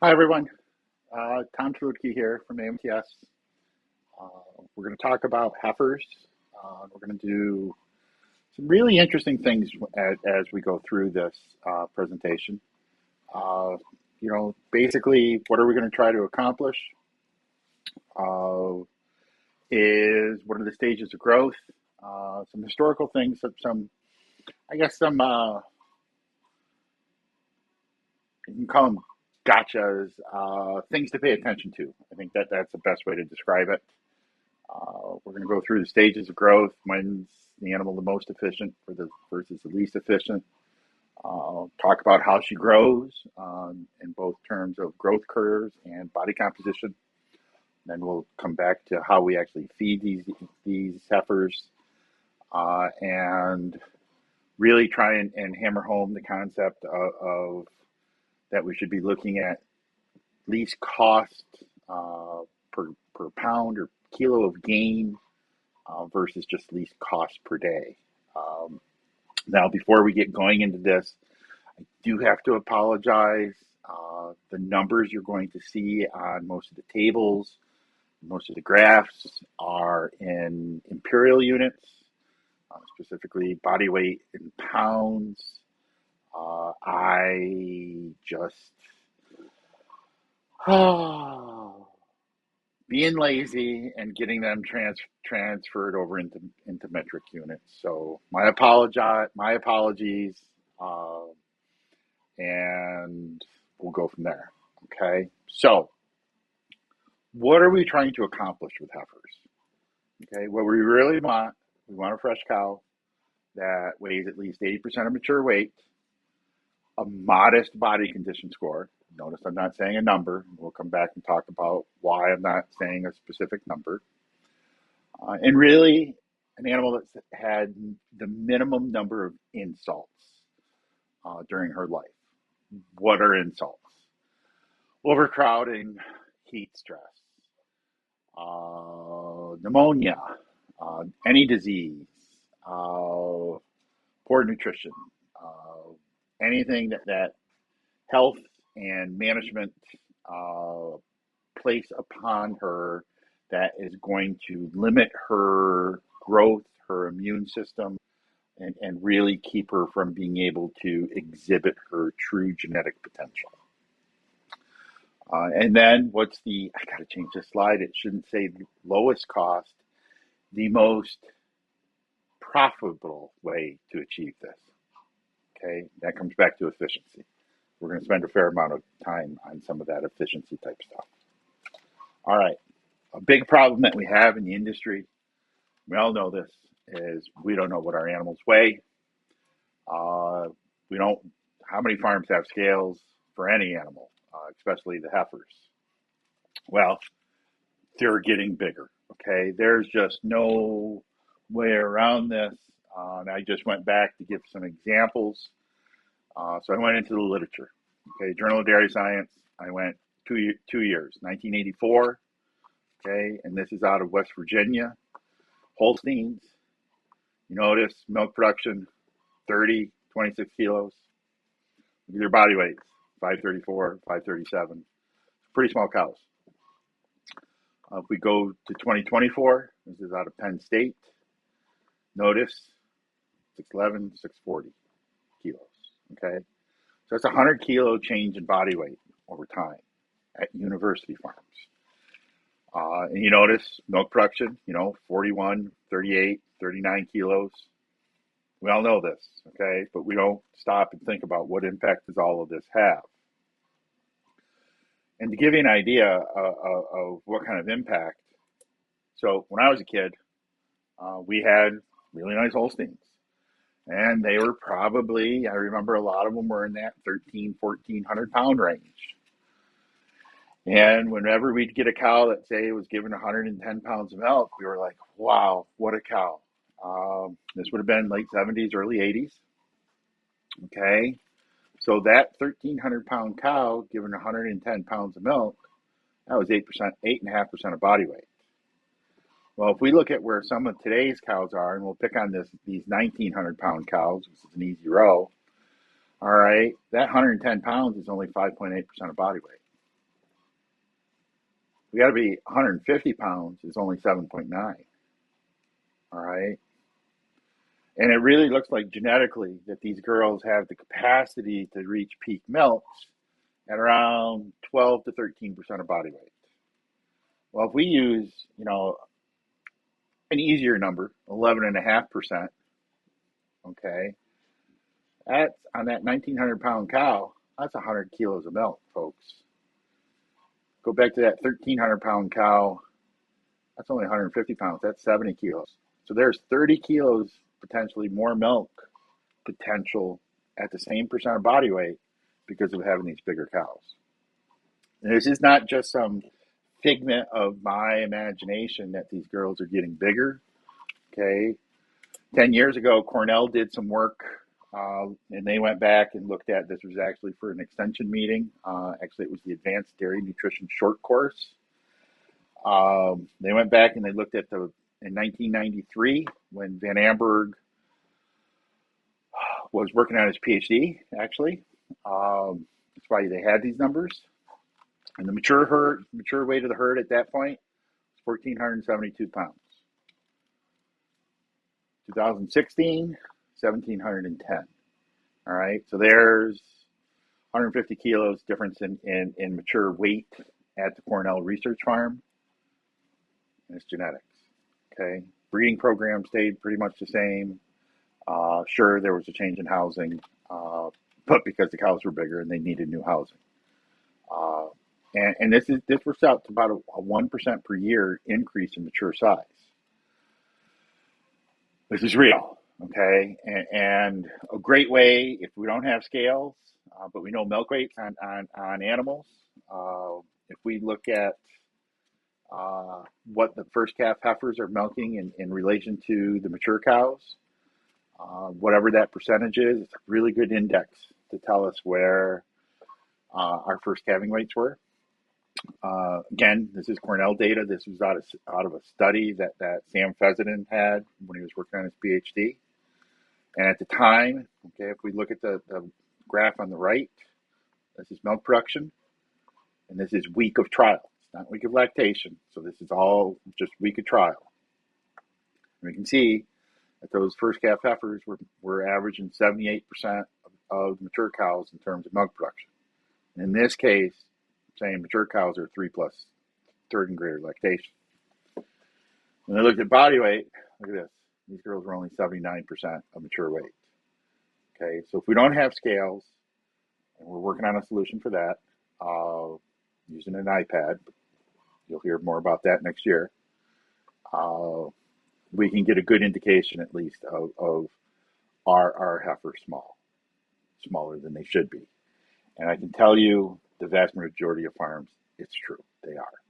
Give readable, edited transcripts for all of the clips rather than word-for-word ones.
Hi, everyone. Tom Trudke here from AMTS. We're going to talk about heifers. We're going to do some really interesting things as we go through this presentation. Uh, Basically, what are we going to try to accomplish? Uh, is what are the stages of growth? Some historical things, I guess, you can call them gotchas, things to pay attention to. I think that's the best way to describe it. We're going to go through the stages of growth. When's the animal the most efficient versus the least efficient? Talk about how she grows in both terms of growth curves and body composition. Then we'll come back to how we actually feed these heifers and really try and hammer home the concept of that we should be looking at least cost uh, per pound or kilo of gain versus just least cost per day. Um, Now, before we get going into this, I do have to apologize. The numbers you're going to see on most of the tables, most of the graphs are in imperial units, specifically body weight in pounds. I just being lazy and getting them transferred over into metric units. So my apologies, uh, and we'll go from there. Okay. So what are we trying to accomplish with heifers? Okay. What we want a fresh cow that weighs at least 80% of mature weight, a modest body condition score. Notice I'm not saying a number. We'll come back and talk about why I'm not saying a specific number. And really, an animal that's had the minimum number of insults during her life. What are insults? Overcrowding, heat stress, pneumonia, any disease, poor nutrition, anything that health and management uh, place upon her that is going to limit her growth, her immune system, and really keep her from being able to exhibit her true genetic potential. And then I got to change this slide. It shouldn't say lowest cost, the most profitable way to achieve this. Okay. That comes back to efficiency. We're going to spend a fair amount of time on some of that efficiency type stuff. All right. A big problem that we have in the industry, we all know this, is we don't know what our animals weigh. Uh, we don't, how many farms have scales for any animal, especially the heifers? Well, they're getting bigger. Okay, there's just no way around this. And I just went back to give some examples. So I went into the literature. Okay, Journal of Dairy Science. I went 2 years, 1984. Okay, and this is out of West Virginia. Holsteins. You notice milk production 30, 26 kilos. Look at their body weights 534, 537. Pretty small cows. If we go to 2024, this is out of Penn State. Notice 611, 640 kilos. Okay. So it's a 100 kilo change in body weight over time at university farms. And you notice milk production, 41, 38, 39 kilos. We all know this, okay? But we don't stop and think about what impact does all of this have. And to give you an idea of what kind of impact, so when I was a kid, we had really nice Holsteins. And they were probably, I remember a lot of them were in that 13, 1,400 pound range. And whenever we'd get a cow that, say, was given 110 pounds of milk, we were like, wow, what a cow. This would have been late 70s, early 80s. Okay. So that 1,300 pound cow given 110 pounds of milk, that was 8%, 8.5% of body weight. Well, if we look at where some of today's cows are, and we'll pick on these 1,900 pound cows, which is an easy row. All right, that 110 pounds is only 5.8% of body weight. We got to be 150 pounds is only 7.9. All right. And it really looks like genetically that these girls have the capacity to reach peak milks at around 12 to 13% of body weight. Well, if we use, an easier number, 11.5%, okay, that's on that 1,900 pound cow, that's 100 kilos of milk, folks. Go back to that 1,300 pound cow, that's only 150 pounds, that's 70 kilos. So there's 30 kilos potentially more milk potential at the same percent of body weight because of having these bigger cows. And this is not just some figment of my imagination that these girls are getting bigger. Okay. 10 years ago, Cornell did some work and they went back and looked at this was actually for an extension meeting. Actually, it was the Advanced Dairy Nutrition Short Course. They went back and they looked at in 1993 when Van Amberg was working on his PhD, actually. That's why they had these numbers. And the mature weight of the herd at that point was 1,472 pounds. 2016, 1,710. All right, so there's 150 kilos difference in mature weight at the Cornell Research Farm. And it's genetics. Okay, breeding program stayed pretty much the same. Sure, there was a change in housing, but because the cows were bigger and they needed new housing. And this works out to about a 1% per year increase in mature size. This is real, okay? And a great way, if we don't have scales, but we know milk weights on animals, if we look at what the first calf heifers are milking in relation to the mature cows, whatever that percentage is, it's a really good index to tell us where our first calving weights were. Again, this is Cornell data. This was out of a study that Sam Fessenden had when he was working on his PhD. And at the time, okay, if we look at the graph on the right, this is milk production, and this is week of trial. It's not week of lactation, so this is all just week of trial. And we can see that those first calf heifers were averaging 78% of mature cows in terms of milk production. And in this case, saying mature cows are 3+ third and greater lactation. When I looked at body weight, look at this. These girls were only 79% of mature weight. Okay, so if we don't have scales, and we're working on a solution for that, using an iPad, you'll hear more about that next year, we can get a good indication at least of our heifers smaller than they should be. And I can tell you the vast majority of farms, it's true, they are.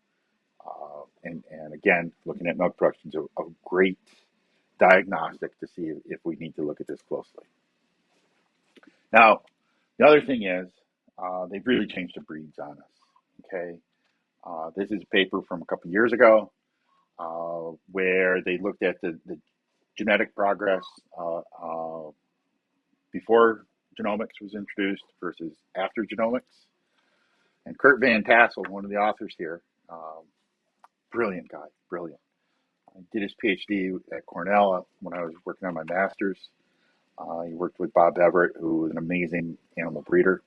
And again, looking at milk production is a great diagnostic to see if we need to look at this closely. Now, the other thing is, they've really changed the breeds on us, okay? This is a paper from a couple years ago where they looked at the genetic progress before genomics was introduced versus after genomics. And Kurt Van Tassel, one of the authors here, brilliant guy, brilliant. I did his PhD at Cornell when I was working on my master's. He worked with Bob Everett, who was an amazing animal breeder.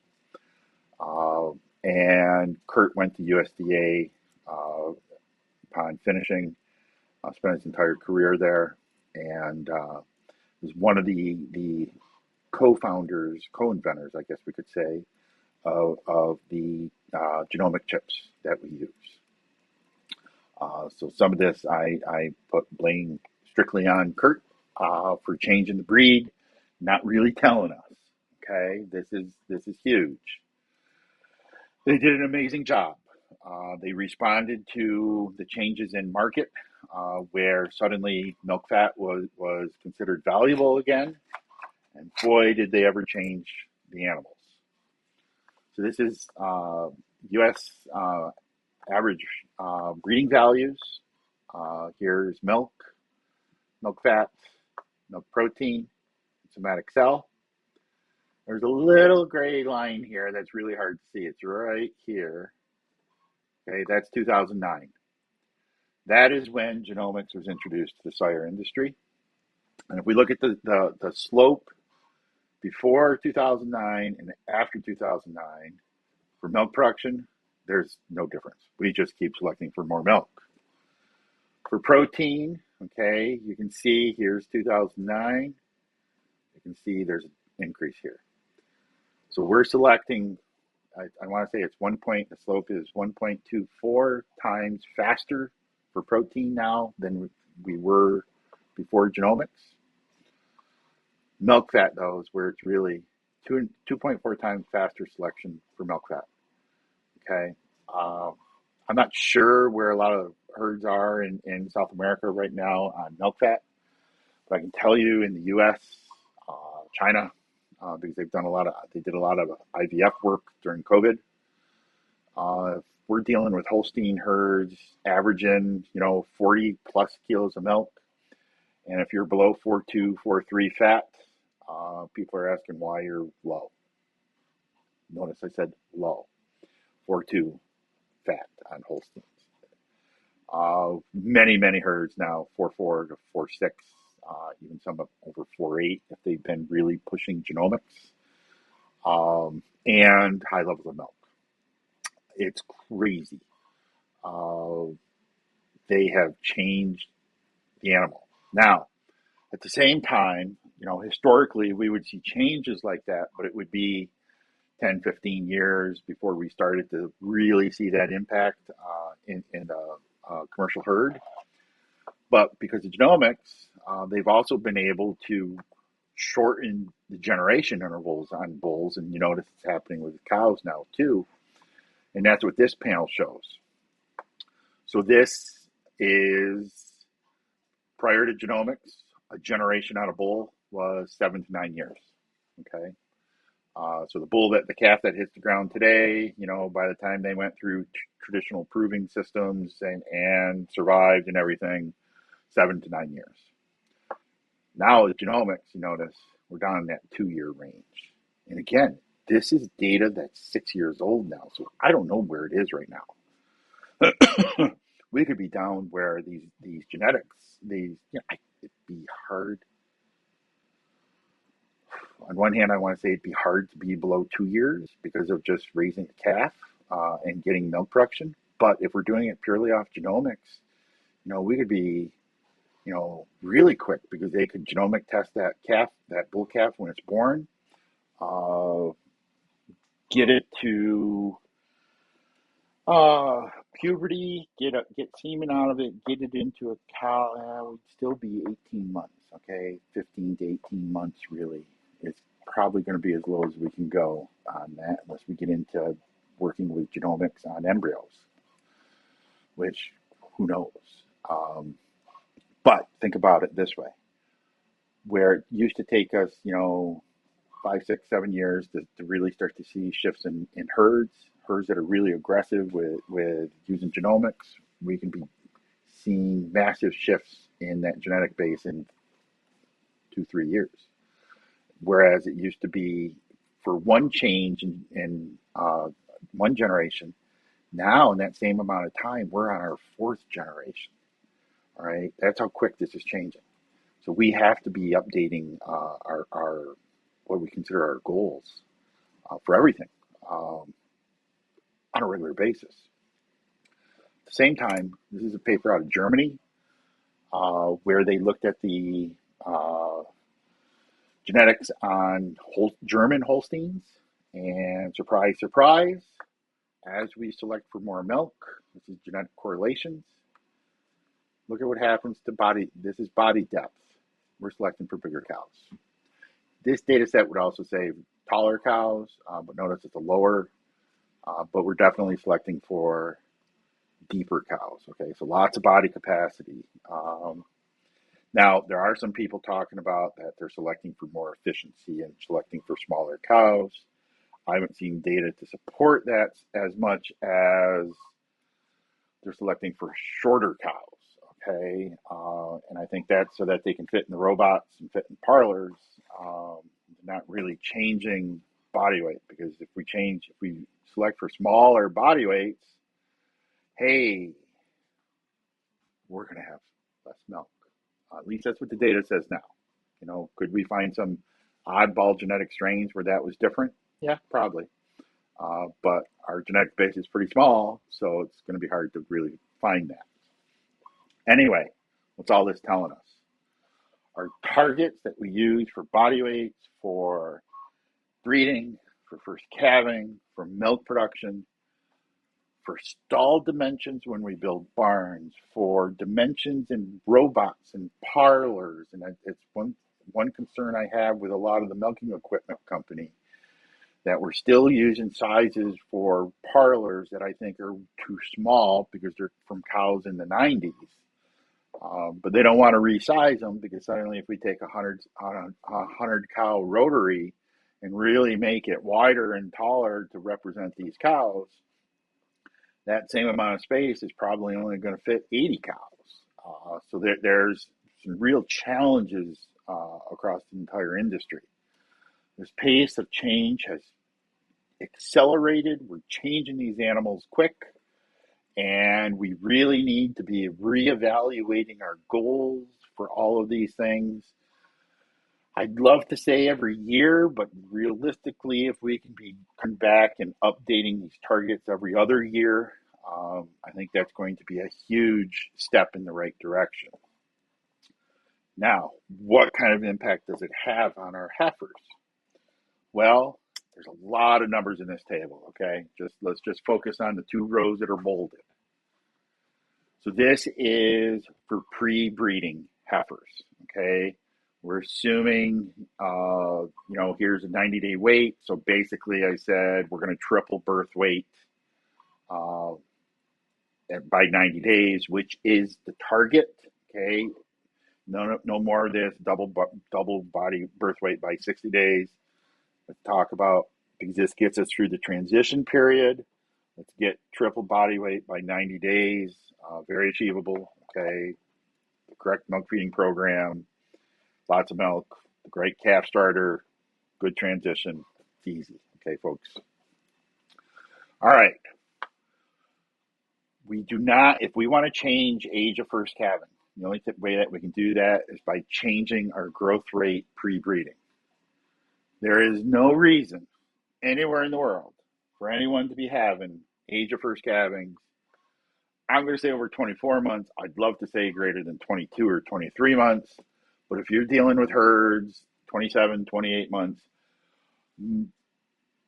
And Kurt went to USDA upon finishing, spent his entire career there, and was one of the co-founders, co-inventors, I guess we could say, of the genomic chips that we use. So some of this I put blame strictly on Kurt for changing the breed, not really telling us. Okay, this is huge. They did an amazing job. They responded to the changes in market, where suddenly milk fat was considered valuable again, and boy, did they ever change the animals. So this is U.S. Average breeding values. Here's milk fat, milk protein, somatic cell. There's a little gray line here that's really hard to see. It's right here. Okay, that's 2009. That is when genomics was introduced to the sire industry. And if we look at the slope before 2009 and after 2009 for milk production, there's no difference. We just keep selecting for more milk. For protein, okay, you can see here's 2009. You can see there's an increase here. So we're selecting, I want to say it's the slope is 1.24 times faster for protein now than we were before genomics. Milk fat, though, is where it's really 2.4 times faster selection for milk fat. Okay. I'm not sure where a lot of herds are in South America right now on milk fat, but I can tell you in the U.S., China, because they did a lot of IVF work during COVID. We're dealing with Holstein herds averaging, 40 plus kilos of milk. And if you're below 4.2, 4.3 fat, people are asking why you're low. Notice I said low, 4.2 fat on Holsteins. Many herds now, 4.4 to 4.6, even some over 4.8 if they've been really pushing genomics, and high levels of milk. It's crazy. They have changed the animal. Now, at the same time, historically we would see changes like that, but it would be 10, 15 years before we started to really see that impact in a commercial herd. But because of genomics, they've also been able to shorten the generation intervals on bulls, and you notice it's happening with cows now too. And that's what this panel shows. So this is prior to genomics, a generation out of bull was 7 to 9 years. Okay. So the calf that hits the ground today, by the time they went through traditional proving systems and survived and everything, 7 to 9 years. Now with genomics, you notice we're down in that 2-year range. And again, this is data that's 6 years old now, so I don't know where it is right now. We could be down where these genetics, it'd be hard. On one hand, I want to say it'd be hard to be below 2 years because of just raising a calf and getting milk production. But if we're doing it purely off genomics, we could be, really quick because they could genomic test that bull calf when it's born, get it to puberty, get semen out of it, get it into a cow. It would still be 18 months, okay? 15 to 18 months, really. It's probably going to be as low as we can go on that unless we get into working with genomics on embryos, which, who knows? But think about it this way. Where it used to take us, 5, 6, 7 years to really start to see shifts in herds that are really aggressive with using genomics, we can be seeing massive shifts in that genetic base in 2, 3 years. Whereas it used to be for one change in one generation, now in that same amount of time, we're on our 4th generation. All right, that's how quick this is changing. So we have to be updating our what we consider our goals for everything on a regular basis. At the same time, this is a paper out of Germany where they looked at the genetics on German Holsteins, and surprise, surprise, as we select for more milk, this is genetic correlations. Look at what happens to body. This is body depth. We're selecting for bigger cows. This data set would also say taller cows, but notice it's a lower, but we're definitely selecting for deeper cows. Okay, so lots of body capacity. Now, there are some people talking about that they're selecting for more efficiency and selecting for smaller cows. I haven't seen data to support that as much as they're selecting for shorter cows. Okay, and I think that's so that they can fit in the robots and fit in parlors, not really changing body weight, because if we select for smaller body weights, hey, we're going to have less milk. At least that's what the data says now. Could we find some oddball genetic strains where that was different? Yeah, probably. But our genetic base is pretty small, so it's going to be hard to really find that. Anyway, what's all this telling us? Our targets that we use for body weights, for breeding, for first calving, for milk production, for stall dimensions when we build barns, for dimensions in robots and parlors, and it's one concern I have with a lot of the milking equipment company, that we're still using sizes for parlors that I think are too small because they're from cows in the 90s. But they don't want to resize them because suddenly if we take a 100 cow rotary and really make it wider and taller to represent these cows, that same amount of space is probably only going to fit 80 cows. So there's some real challenges across the entire industry. This pace of change has accelerated. We're changing these animals quick, and we really need to be reevaluating our goals for all of these things. I'd love to say every year, but realistically, if we can be coming back and updating these targets every other year, I think that's going to be a huge step in the right direction. Now, what kind of impact does it have on our heifers? Well, there's a lot of numbers in this table, okay? Let's just focus on the two rows that are bolded. So this is for pre-breeding heifers, okay? We're assuming, here's a 90-day wait. So basically I said we're going to triple birth weight by 90 days, which is the target, okay? No more of this double body birth weight by 60 days. Let's talk about, because this gets us through the transition period. Let's get triple body weight by 90 days. Very achievable, okay? The correct milk feeding program, lots of milk, the great calf starter, good transition. It's easy, okay, folks? All right. We do not, if we want to change age of first calving, the only way that we can do that is by changing our growth rate pre-breeding. There is no reason anywhere in the world for anyone to be having age of first calving. I'm going to say over 24 months. I'd love to say greater than 22 or 23 months. But if you're dealing with herds, 27, 28 months,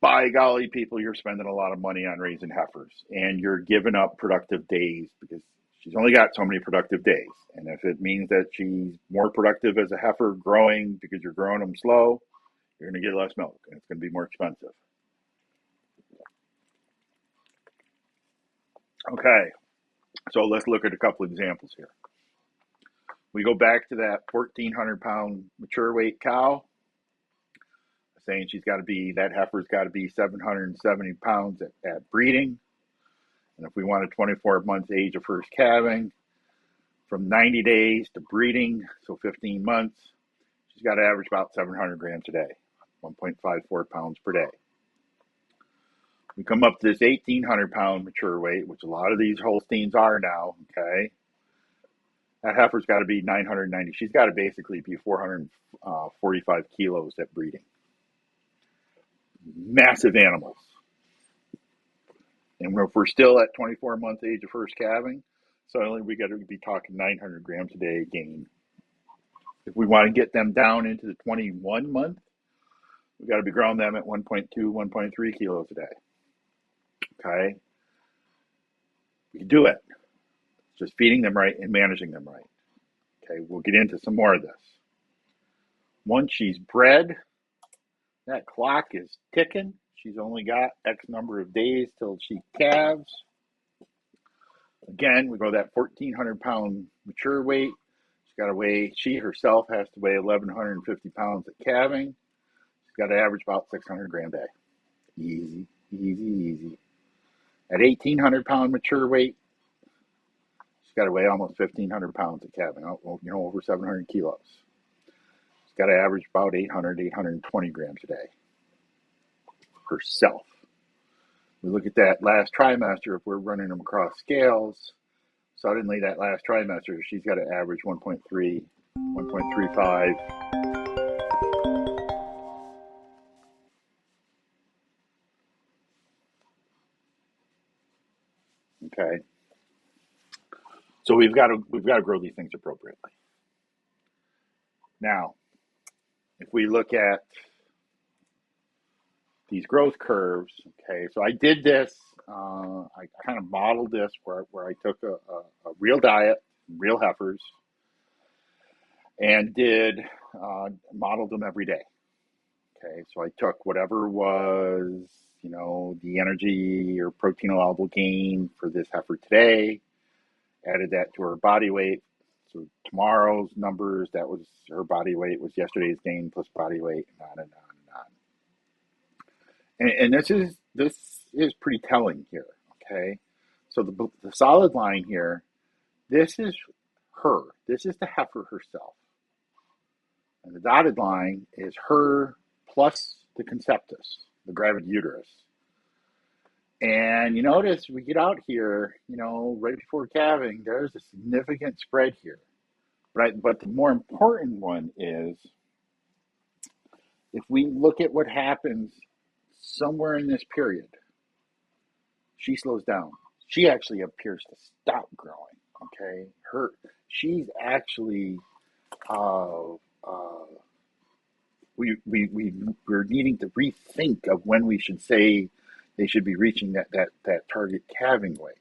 by golly, people, you're spending a lot of money on raising heifers. And you're giving up productive days because she's only got so many productive days. And if it means that she's more productive as a heifer growing because you're growing them slow, you're going to get less milk and it's going to be more expensive. Okay, so let's look at a couple examples here. We go back to that 1,400 pound mature weight cow, saying that heifer's got to be 770 pounds at breeding. And if we want a 24 month age of first calving, from 90 days to breeding, so 15 months, she's got to average about 700 grams a day, 1.54 pounds per day. We come up to this 1,800 pound mature weight, which a lot of these Holsteins are now, okay? That heifer's got to be 990. She's got to basically be 445 kilos at breeding. Massive animals. And if we're still at 24 month age of first calving, suddenly we got to be talking 900 grams a day gain. If we want to get them down into the 21 month, we got to be growing them at 1.2, 1.3 kilos a day. Okay? We can do it. Just feeding them right and managing them right. Okay, we'll get into some more of this. Once she's bred, that clock is ticking. She's only got X number of days till she calves. Again, we go that 1,400 pound mature weight. She herself has to weigh 1,150 pounds at calving. She's got to average about 600 grams a day. Easy, easy, easy. At 1,800 pound mature weight, she's got to weigh almost 1,500 pounds at calving, over 700 kilos. She's got to average about 800, 820 grams a day herself. We look at that last trimester, if we're running them across scales, suddenly that last trimester, she's got to average 1.3, 1.35. Okay. So we've got to grow these things appropriately. Now, if we look at these growth curves, okay, so I did this, I kind of modeled this where I took a real diet, real heifers, and did modeled them every day. Okay, so I took whatever was, the energy or protein allowable gain for this heifer today, added that to her body weight. So tomorrow's numbers, that was her body weight, was yesterday's gain plus body weight, and on and on and on. And this is pretty telling here. Okay, so the solid line here, this is her. This is the heifer herself, and the dotted line is her plus the conceptus, the gravid uterus. And you notice we get out here, right before calving, there's a significant spread here. But the more important one is if we look at what happens somewhere in this period, she slows down. She actually appears to stop growing. Okay, she's actually we're needing to rethink of when we should say they should be reaching that target calving weight.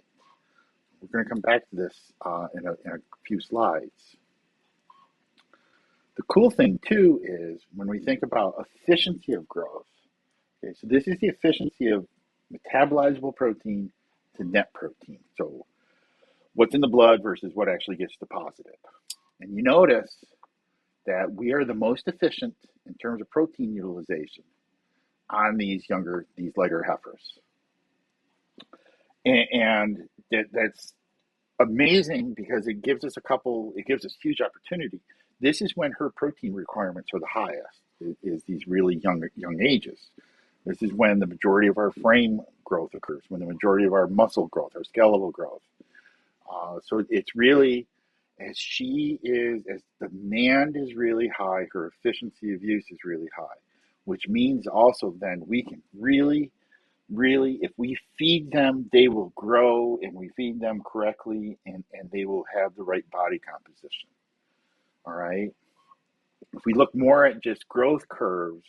We're going to come back to this in a few slides. The cool thing too is when we think about efficiency of growth. Okay, so this is the efficiency of metabolizable protein to net protein. So what's in the blood versus what actually gets deposited. And you notice that we are the most efficient in terms of protein utilization on these lighter heifers. And that's amazing because it gives us huge opportunity. This is when her protein requirements are the highest, is these really young ages. This is when the majority of our frame growth occurs, when the majority of our muscle growth, our skeletal growth. So it's really, as the demand is really high, her efficiency of use is really high, which means also then we can really, if we feed them, they will grow, and we feed them correctly, and they will have the right body composition. All right. If we look more at just growth curves,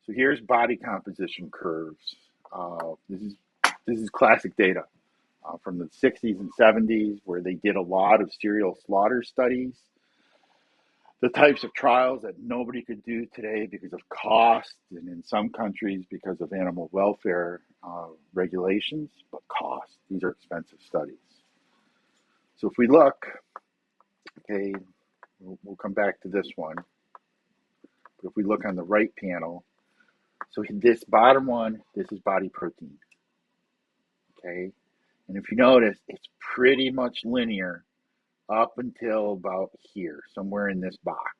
so here's body composition curves. This is classic data from the 60s and 70s, where they did a lot of serial slaughter studies. The types of trials that nobody could do today because of cost, and in some countries because of animal welfare regulations, but cost. These are expensive studies. So if we look, okay, we'll come back to this one. But if we look on the right panel, so this bottom one, this is body protein. Okay, and if you notice, it's pretty much linear up until about here, somewhere in this box.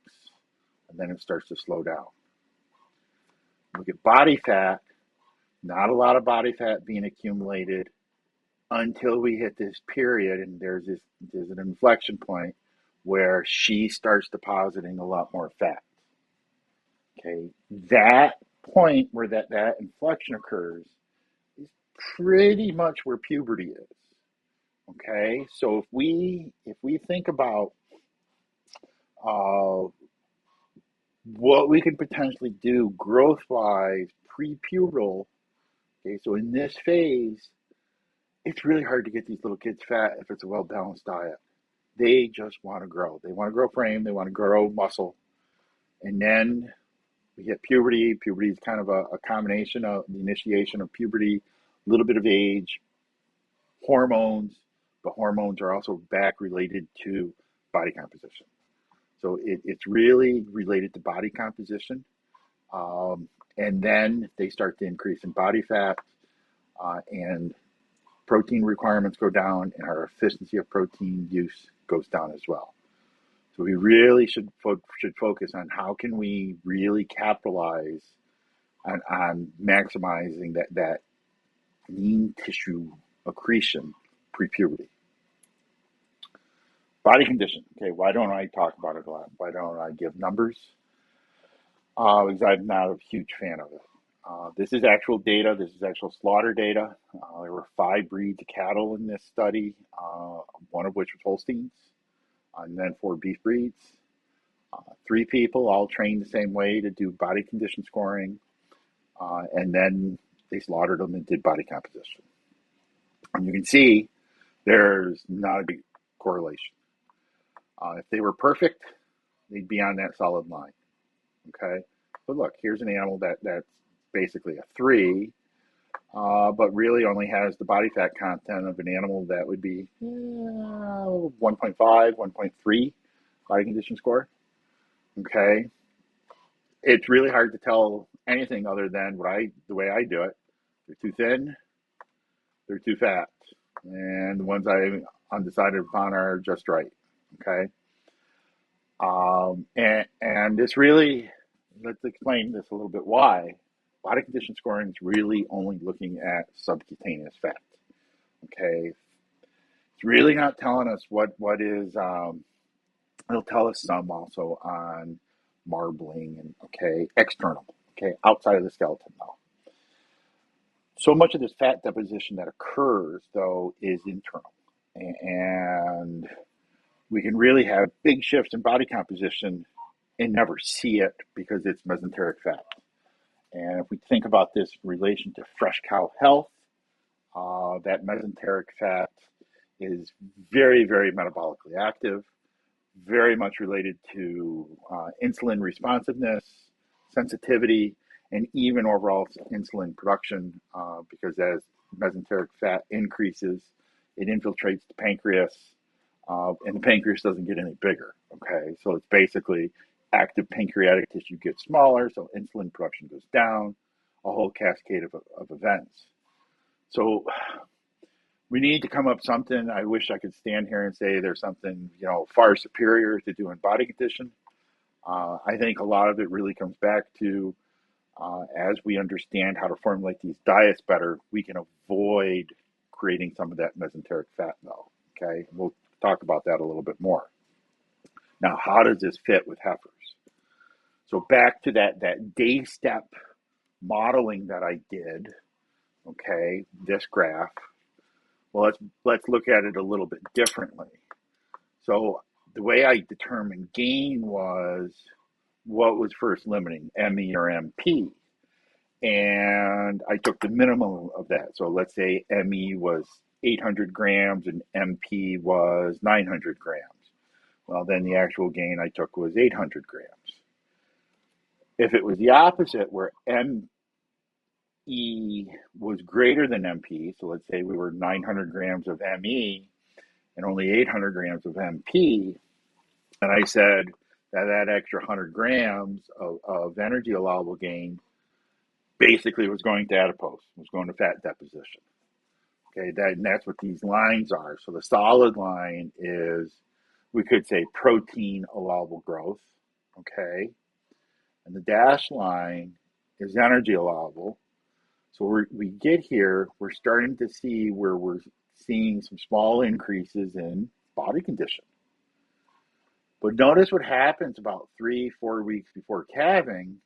And then it starts to slow down. Look at body fat, not a lot of body fat being accumulated until we hit this period, and there's an inflection point where she starts depositing a lot more fat. Okay, that point where that inflection occurs is pretty much where puberty is. Okay, so if we think about what we could potentially do growth-wise pre-pubertal, okay, so in this phase, it's really hard to get these little kids fat if it's a well-balanced diet. They just want to grow. They want to grow frame. They want to grow muscle. And then we get puberty. Puberty is kind of a combination of the initiation of puberty, a little bit of age, hormones, but hormones are also back related to body composition. So it's really related to body composition. And then they start to increase in body fat, and protein requirements go down, and our efficiency of protein use goes down as well. So we really should focus on how can we really capitalize on maximizing that lean tissue accretion pre-puberty. Body condition. Okay, why don't I talk about it a lot? Why don't I give numbers? Because I'm not a huge fan of it. This is actual data. This is actual slaughter data. There were 5 breeds of cattle in this study, one of which was Holsteins, and then 4 beef breeds. 3 people all trained the same way to do body condition scoring, and then they slaughtered them and did body composition. And you can see there's not a big correlation. If they were perfect, they'd be on that solid line. Okay, but look, here's an animal that's basically a 3, but really only has the body fat content of an animal that would be 1.5, 1.3 body condition score. Okay, it's really hard to tell anything other than the way I do it. They're too thin, they're too fat, and the ones I'm undecided upon are just right. Okay, and this really, let's explain this a little bit. Why body condition scoring is really only looking at subcutaneous fat. Okay, it's really not telling us what is. It'll tell us some also on marbling and external. Okay, outside of the skeleton though. So much of this fat deposition that occurs though is internal, and we can really have big shifts in body composition and never see it because it's mesenteric fat. And if we think about this in relation to fresh cow health, that mesenteric fat is very, very metabolically active, very much related to insulin responsiveness, sensitivity, and even overall insulin production, because as mesenteric fat increases, it infiltrates the pancreas, and the pancreas doesn't get any bigger. Okay, so it's basically active pancreatic tissue gets smaller, so insulin production goes down, a whole cascade of events. So we need to come up something. I wish I could stand here and say there's something, far superior to doing body condition. I think a lot of it really comes back to as we understand how to formulate these diets better, we can avoid creating some of that mesenteric fat though. Okay, we'll talk about that a little bit more. Now, how does this fit with heifers? So back to that day step modeling that I did, okay, this graph. Well, let's look at it a little bit differently. So the way I determined gain was what was first limiting, ME or MP. And I took the minimum of that. So let's say ME was 800 grams and MP was 900 grams. Well, then the actual gain I took was 800 grams. If it was the opposite, where ME was greater than MP, so let's say we were 900 grams of ME and only 800 grams of MP, and I said that extra 100 grams of energy allowable gain basically was going to adipose, was going to fat deposition. Okay, that's what these lines are. So the solid line is, we could say, protein allowable growth, okay? And the dashed line is energy allowable. So we get here, we're starting to see where we're seeing some small increases in body condition. But notice what happens about 3-4 weeks before calving.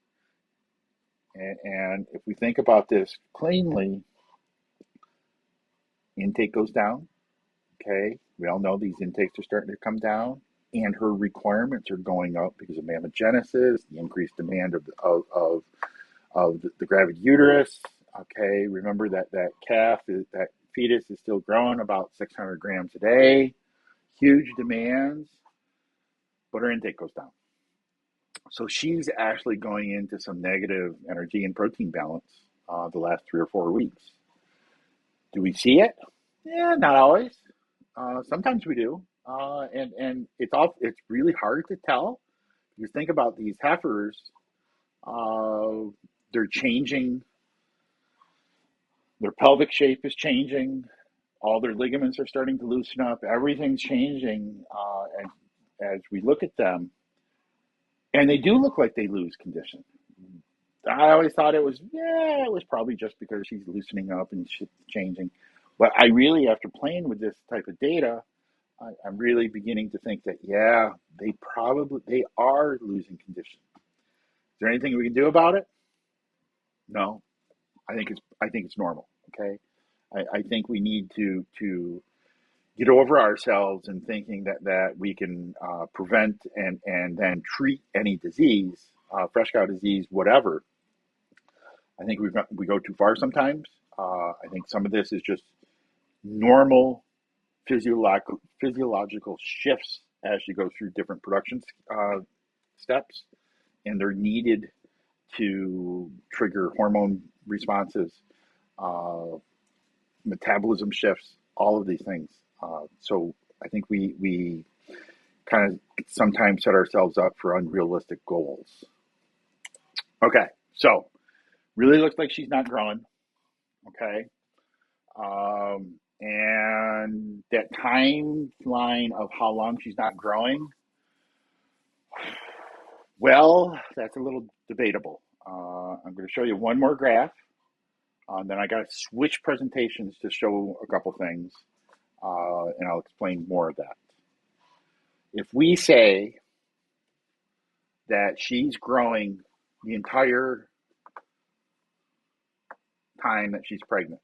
And if we think about this cleanly, intake goes down. Okay, we all know these intakes are starting to come down, and her requirements are going up because of mammogenesis, the increased demand of the gravid uterus. Okay, remember that calf, that fetus is still growing about 600 grams a day, huge demands, but her intake goes down. So she's actually going into some negative energy and protein balance the last 3 or 4 weeks. Do we see it? Yeah, not always. Sometimes we do, and it's really hard to tell. Because think about these heifers; they're changing. Their pelvic shape is changing. All their ligaments are starting to loosen up. Everything's changing, and as we look at them, and they do look like they lose condition. I always thought it was probably just because she's loosening up and shit's changing. But I really, after playing with this type of data, I'm really beginning to think that, yeah, they are losing condition. Is there anything we can do about it? No. I think it's normal. Okay. I think we need to get over ourselves and thinking that we can prevent and then treat any disease, fresh cow disease, whatever. I think we go too far sometimes. I think some of this is just normal physiological shifts as you go through different production steps, and they're needed to trigger hormone responses, uh, metabolism shifts, all of these things. So I think we kind of sometimes set ourselves up for unrealistic goals. Okay, so really looks like she's not growing. Okay, and that timeline of how long she's not growing, well, that's a little debatable. I'm going to show you one more graph. Then I got to switch presentations to show a couple things, and I'll explain more of that. If we say that she's growing the entire time that she's pregnant,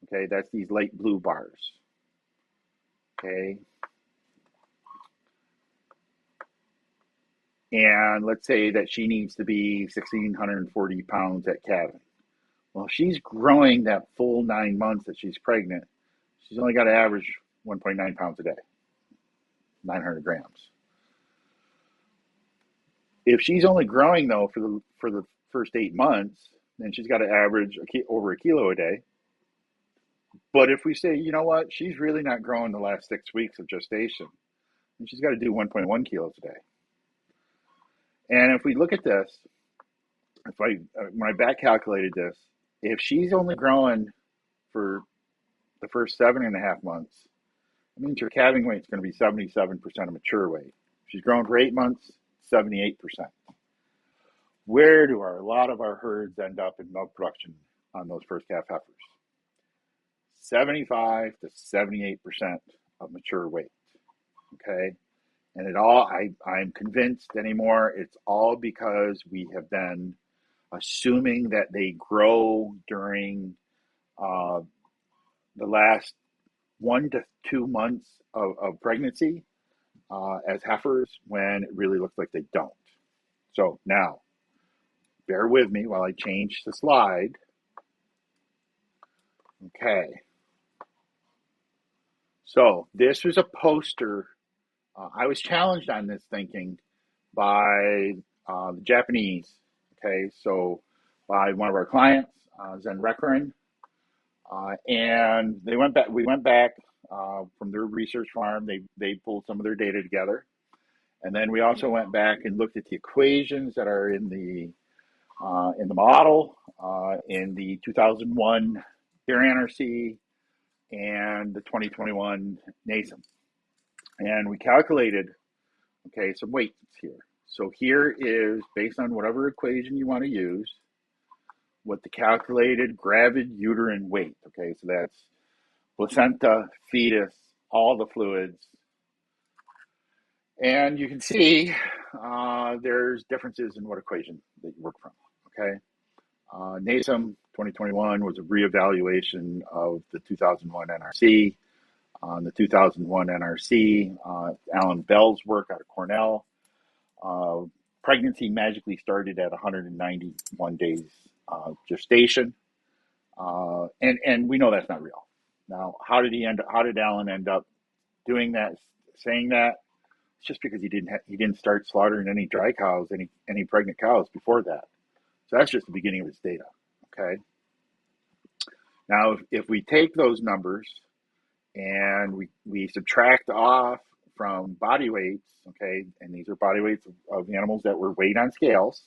okay, that's these light blue bars, okay, and let's say that she needs to be 1,640 pounds at calving. Well, if she's growing that full 9 months that she's pregnant, she's only got to average 1.9 pounds a day, 900 grams. If she's only growing though for the first 8 months, then she's got to average over a kilo a day. But if we say, you know what, she's really not growing the last 6 weeks of gestation, then she's got to do 1.1 kilos a day. And if we look at this, when I back calculated this, if she's only growing for the first 7.5 months, it means your calving weight is going to be 77% of mature weight. If she's growing for 8 months, 78%. Where do a lot of our herds end up in milk production on those first calf heifers? 75 to 78% of mature weight. Okay. And I'm convinced anymore, it's all because we have been assuming that they grow during the last 1 to 2 months of pregnancy as heifers when it really looks like they don't. So now, bear with me while I change the slide. Okay. So this was a poster. I was challenged on this thinking by the Japanese. Okay, so by one of our clients, Zen Rekuren, and they went back. We went back from their research farm. They pulled some of their data together, and then we also went back and looked at the equations that are in the model, in the 2001 dairy NRC and the 2021 NASEM. And we calculated, okay, some weights here. So here is, based on whatever equation you want to use, what the calculated gravid uterine weight, okay, so that's placenta, fetus, all the fluids. And you can see there's differences in what equation that you work from, okay? NASEM 2021 was a reevaluation of the 2001 NRC. On the 2001 NRC, Alan Bell's work out of Cornell, pregnancy magically started at 191 days gestation, and we know that's not real. Now, how did Alan end up doing that, saying that? It's just because he didn't start slaughtering any dry cows, any pregnant cows before that. So that's just the beginning of his data. Okay. Now, if we take those numbers and we subtract off from body weights, okay, and these are body weights of animals that were weighed on scales,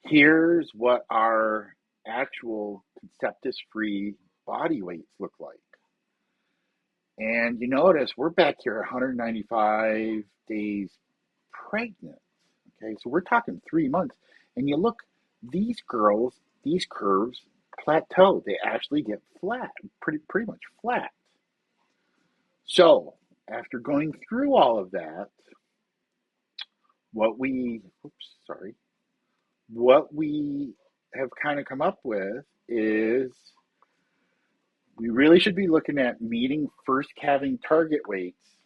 here's what our actual conceptus-free body weights look like. And you notice we're back here 195 days pregnant. Okay, so we're talking 3 months. And you look, these girls, these curves plateau. They actually get flat, pretty much flat. So after going through all of that, what we, what we have kind of come up with is we really should be looking at meeting first calving target weights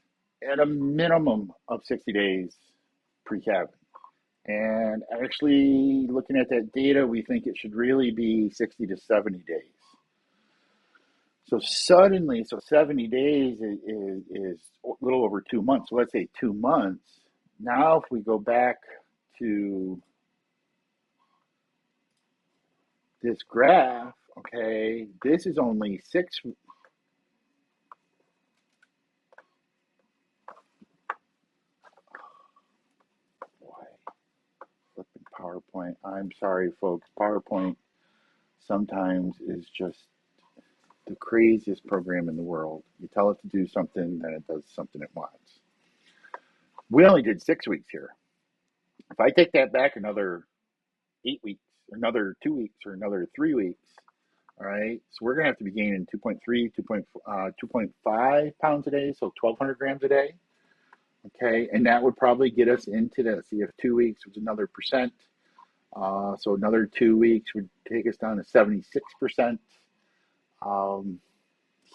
at a minimum of 60 days pre-calving. And actually, looking at that data, we think it should really be 60 to 70 days. So 70 days is a little over 2 months. So let's say 2 months. Now, if we go back to this graph, okay, this is only 6. Flipping PowerPoint. I'm sorry, folks. PowerPoint sometimes is just the craziest program in the world. You tell it to do something, then it does something it wants. We only did 6 weeks here. If I take that back another 8 weeks, another 2 weeks, or another 3 weeks, all right, so we're going to have to be gaining 2.5 pounds a day, so 1,200 grams a day. Okay, and that would probably get us into the, see if 2 weeks was another percent. So another 2 weeks would take us down to 76%.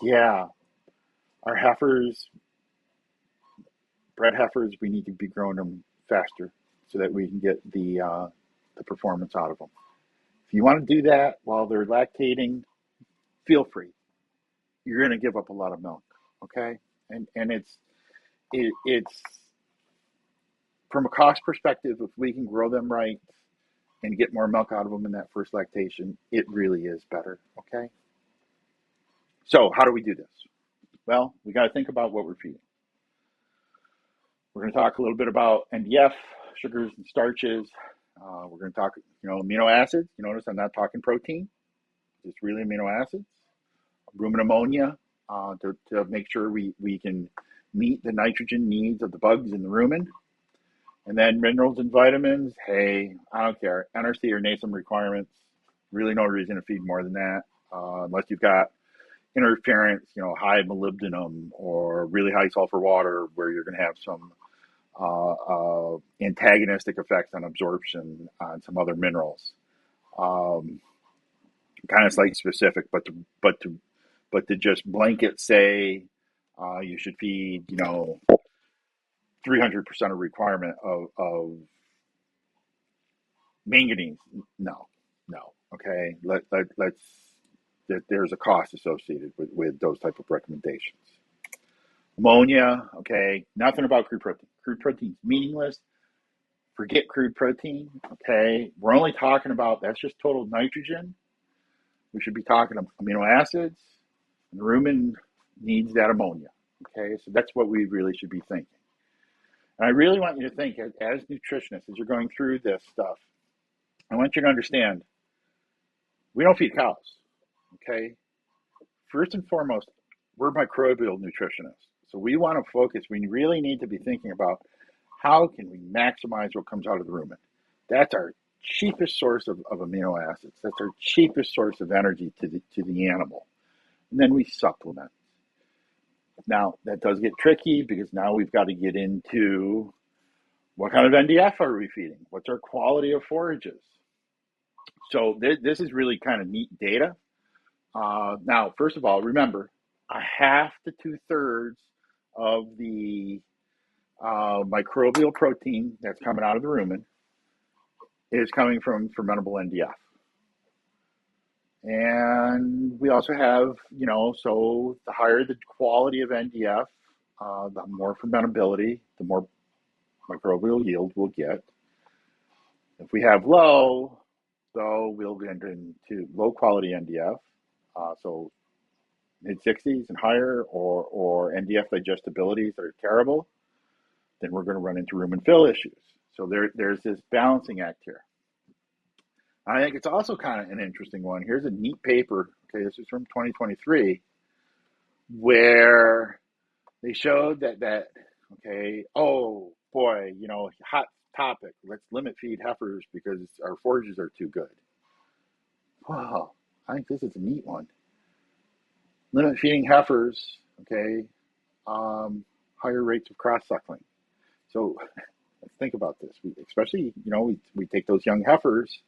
Yeah, our heifers, bred heifers, we need to be growing them faster so that we can get the performance out of them. If you want to do that while they're lactating, feel free. You're going to give up a lot of milk, okay? And it's from a cost perspective, if we can grow them right and get more milk out of them in that first lactation, it really is better, okay? So how do we do this? Well, we got to think about what we're feeding. We're going to talk a little bit about NDF, sugars and starches. We're going to talk, amino acids. You notice I'm not talking protein, just really amino acids. Rumen ammonia to make sure we can meet the nitrogen needs of the bugs in the rumen. And then minerals and vitamins, hey, I don't care. NRC or NASEM requirements, really no reason to feed more than that, unless you've got interference, high molybdenum or really high sulfur water where you're going to have some antagonistic effects on absorption on some other minerals. Kind of site specific, but to just blanket say you should feed, 300% of requirement of manganese. No. Okay, let's. There's a cost associated with those type of recommendations. Ammonia, okay, nothing about crude protein. Crude protein's meaningless. Forget crude protein, okay? We're only talking about, that's just total nitrogen. We should be talking amino acids, and rumen needs that ammonia, okay? So that's what we really should be thinking. And I really want you to think, as nutritionists, as you're going through this stuff, I want you to understand, we don't feed cows, okay? First and foremost, we're microbial nutritionists. So we want to focus, we really need to be thinking about how can we maximize what comes out of the rumen. That's our cheapest source of amino acids. That's our cheapest source of energy to the animal. And then we supplement. Now, that does get tricky because now we've got to get into what kind of NDF are we feeding? What's our quality of forages? So this is really kind of neat data. Now, first of all, remember, a half to 2/3 of the microbial protein that's coming out of the rumen is coming from fermentable NDF. And we also have, so the higher the quality of NDF, the more fermentability, the more microbial yield we'll get. If we have low, though, we'll get into low quality NDF, so mid-60s and higher, or NDF digestibilities that are terrible, then we're going to run into rumen fill issues. So there's this balancing act here. I think it's also kind of an interesting one. Here's a neat paper. Okay, this is from 2023, where they showed that okay, oh boy, hot topic. Let's limit feed heifers because our forages are too good. Wow, I think this is a neat one. Limit feeding heifers, okay, higher rates of cross suckling. So let's think about this. Especially, we take those young heifers,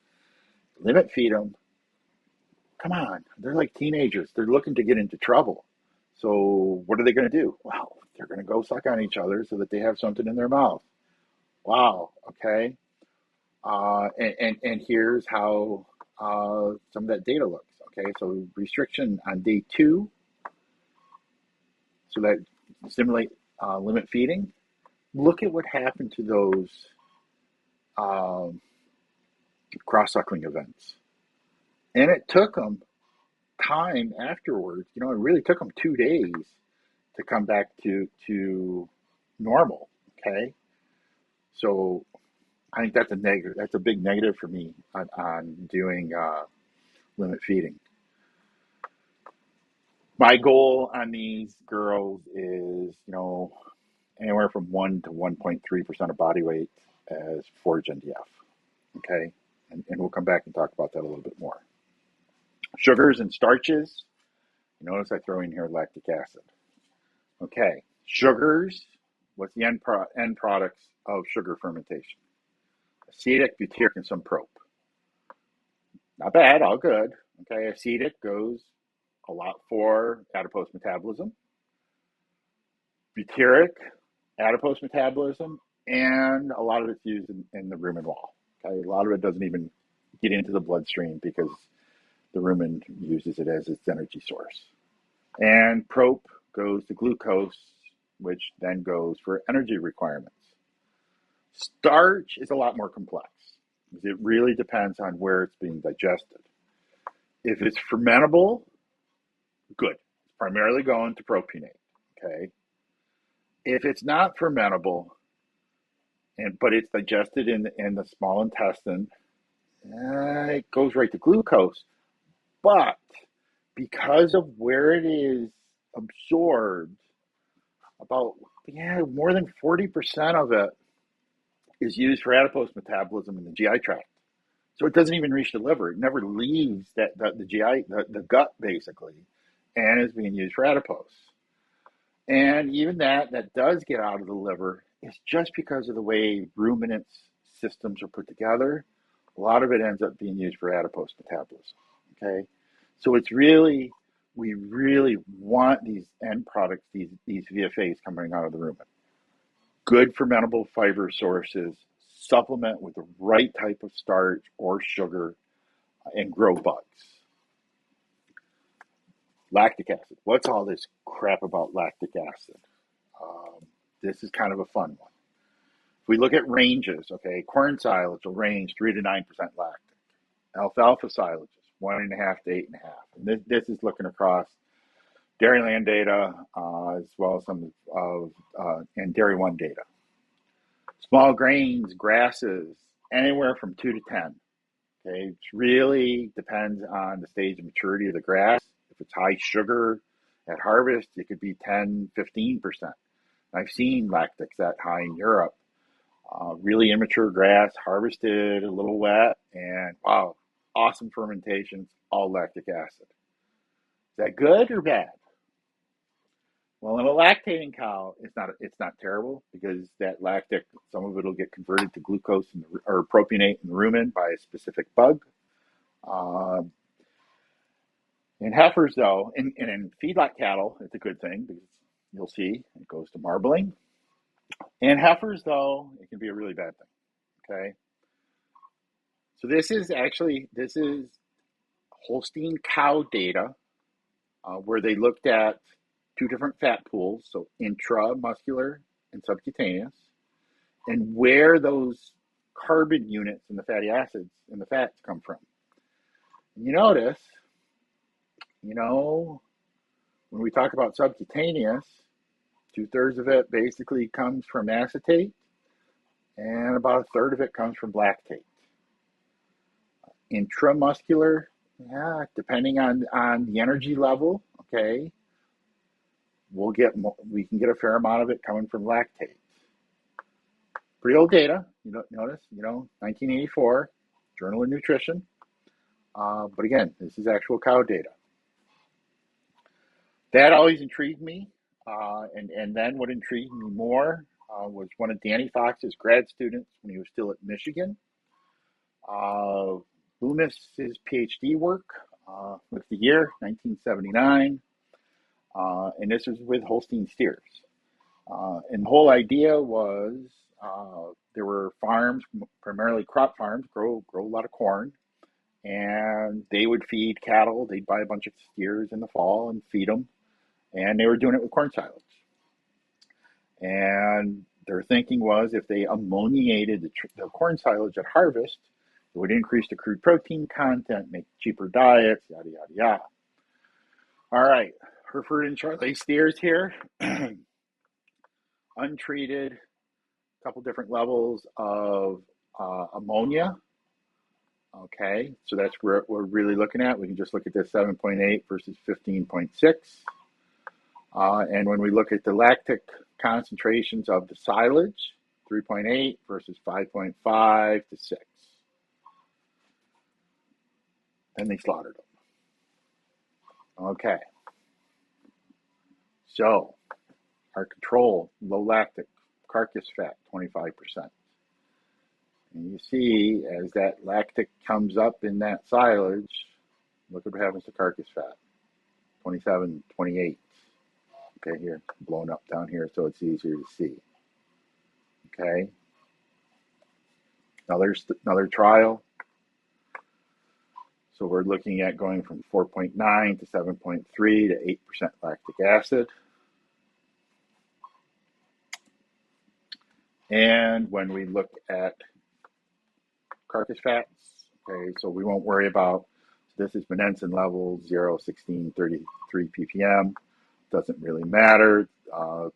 limit feed them. Come on, they're like teenagers. They're looking to get into trouble. So what are they going to do? Well, they're going to go suck on each other so that they have something in their mouth. Wow. Okay. And here's how some of that data looks. Okay. So restriction on day 2. So that stimulate limit feeding. Look at what happened to those cross-suckling events. And it took them time afterwards. It really took them 2 days to come back to normal. Okay. So I think that's a negative. That's a big negative for me on doing limit feeding. My goal on these girls is, anywhere from 1 to 1.3% of body weight as forage NDF. Okay, and we'll come back and talk about that a little bit more. Sugars and starches. Notice I throw in here lactic acid. Okay, sugars. What's the end products of sugar fermentation? Acetic, butyric, and some prop. Not bad, all good. Okay, acetic goes a lot for adipose metabolism. Butyric, adipose metabolism, and a lot of it's used in the rumen wall. Okay, a lot of it doesn't even get into the bloodstream because the rumen uses it as its energy source. And prop goes to glucose, which then goes for energy requirements. Starch is a lot more complex because it really depends on where it's being digested. If it's fermentable, good. It's primarily going to propionate. Okay. If it's not fermentable, but it's digested in the small intestine, it goes right to glucose. But because of where it is absorbed, about more than 40% of it is used for adipose metabolism in the GI tract. So it doesn't even reach the liver. It never leaves the GI, the gut basically, and is being used for adipose. And even that does get out of the liver is just because of the way ruminants systems are put together. A lot of it ends up being used for adipose metabolism. Okay, so we really want these end products, these VFAs coming out of the rumen. Good fermentable fiber sources, supplement with the right type of starch or sugar, and grow bugs. Lactic acid. What's all this crap about lactic acid? This is kind of a fun one. If we look at ranges, okay, corn silage will range 3 to 9% lactic. Alfalfa silages, 1.5 to 8.5. And this is looking across Dairyland data as well as some of and Dairy One data. Small grains, grasses, anywhere from 2 to 10. Okay, it really depends on the stage of maturity of the grass. If it's high sugar at harvest, it could be 10, 15%. I've seen lactics that high in Europe. Really immature grass, harvested, a little wet, and wow, awesome fermentations, all lactic acid. Is that good or bad? Well, in a lactating cow, it's not terrible because that lactic, some of it will get converted to glucose or propionate in the rumen by a specific bug. In heifers, though, and in feedlot cattle, it's a good thing because you'll see it goes to marbling. In heifers, though, it can be a really bad thing. Okay. So this is Holstein cow data where they looked at 2 different fat pools, so intramuscular and subcutaneous, and where those carbon units in the fatty acids and the fats come from. And you notice, when we talk about subcutaneous, 2/3 of it basically comes from acetate, and about 1/3 of it comes from lactate. Intramuscular, depending on the energy level, okay, we can get a fair amount of it coming from lactate. pretty old data. Notice, 1984, Journal of Nutrition. But again, this is actual cow data. That always intrigued me. And then what intrigued me more was one of Danny Fox's grad students when he was still at Michigan. Loomis's PhD work with the year 1979. And this was with Holstein steers. And the whole idea was there were farms, primarily crop farms, grow a lot of corn, and they would feed cattle. They'd buy a bunch of steers in the fall and feed them, and they were doing it with corn silage. And their thinking was if they ammoniated the corn silage at harvest, it would increase the crude protein content, make cheaper diets, yada, yada, yada. All right, Hereford and Charolais steers here. Untreated, a couple different levels of ammonia. Okay, so that's what we're really looking at. We can just look at this 7.8 versus 15.6. And when we look at the lactic concentrations of the silage, 3.8 versus 5.5 to 6. Then they slaughtered them. Okay. So our control, low lactic, carcass fat, 25%. And you see, as that lactic comes up in that silage, look at what happens to carcass fat, 27, 28. Okay, here, blown up down here so it's easier to see. Okay. Another trial. So we're looking at going from 4.9 to 7.3 to 8% lactic acid. And when we look at carcass fats, okay, so we won't worry about, this is Monensin level, 0, 16, 33 ppm. Doesn't really matter. Kind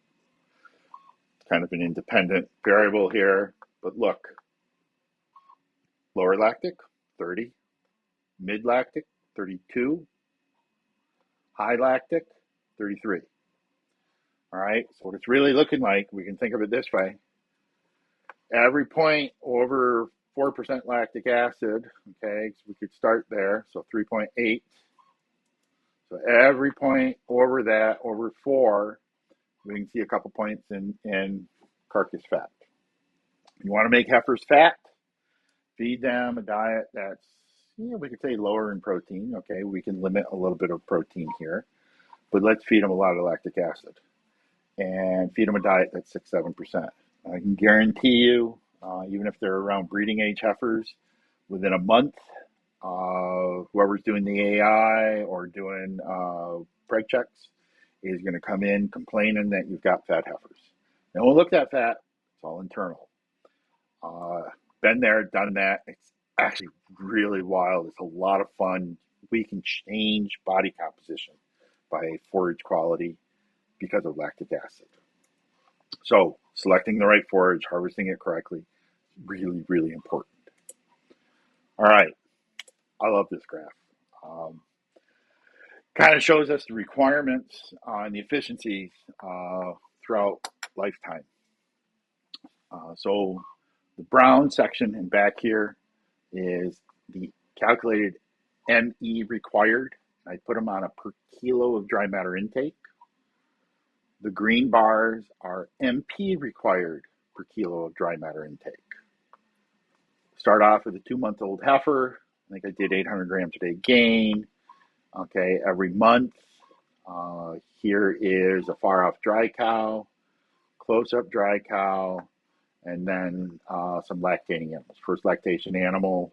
of an independent variable here. But look, lower lactic, 30. Mid lactic, 32. High lactic, 33. All right, so what it's really looking like, we can think of it this way. Every point over 4% lactic acid, okay, so we could start there, so 3.8. So every point over that, over 4, we can see a couple points in carcass fat. You want to make heifers fat, feed them a diet that's, we could say lower in protein, okay, we can limit a little bit of protein here, but let's feed them a lot of lactic acid and feed them a diet that's 6-7%. I can guarantee you, even if they're around breeding age heifers, within a month, whoever's doing the AI or doing preg checks is going to come in complaining that you've got fat heifers. Now, we'll look at fat, it's all internal. Been there, done that. It's actually really wild. It's a lot of fun. We can change body composition by forage quality because of lactic acid. So selecting the right forage, harvesting it correctly, really, really important. All right. I love this graph. Kind of shows us the requirements and the efficiencies throughout lifetime. So the brown section in back here is the calculated ME required. I put them on a per kilo of dry matter intake. The green bars are MP required per kilo of dry matter intake. Start off with a 2-month-old heifer. I think I did 800 grams a day gain. Okay, every month. Here is a far off dry cow, close up dry cow, and then some lactating animals. First lactation animal,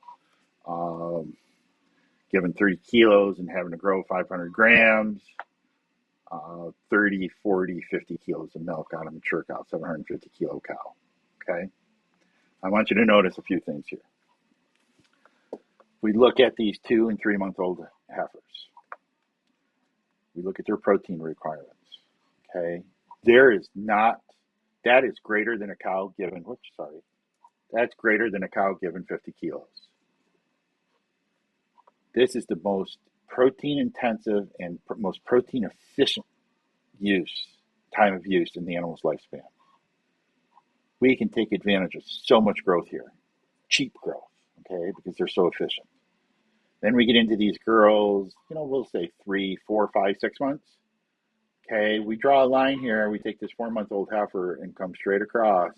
given 30 kilos and having to grow 500 grams, 30, 40, 50 kilos of milk on a mature cow, 750 kilo cow. Okay, I want you to notice a few things here. We look at these 2- and 3-month-old heifers. We look at their protein requirements. Okay, that is greater than a cow given, that's greater than a cow given 50 kilos. This is the most protein intensive and most protein efficient time of use in the animal's lifespan. we can take advantage of so much growth here, cheap growth, okay, because they're so efficient. Then we get into these girls, we'll say 3, 4, 5, 6 months. Okay, we draw a line here. We take this 4-month-old heifer and come straight across.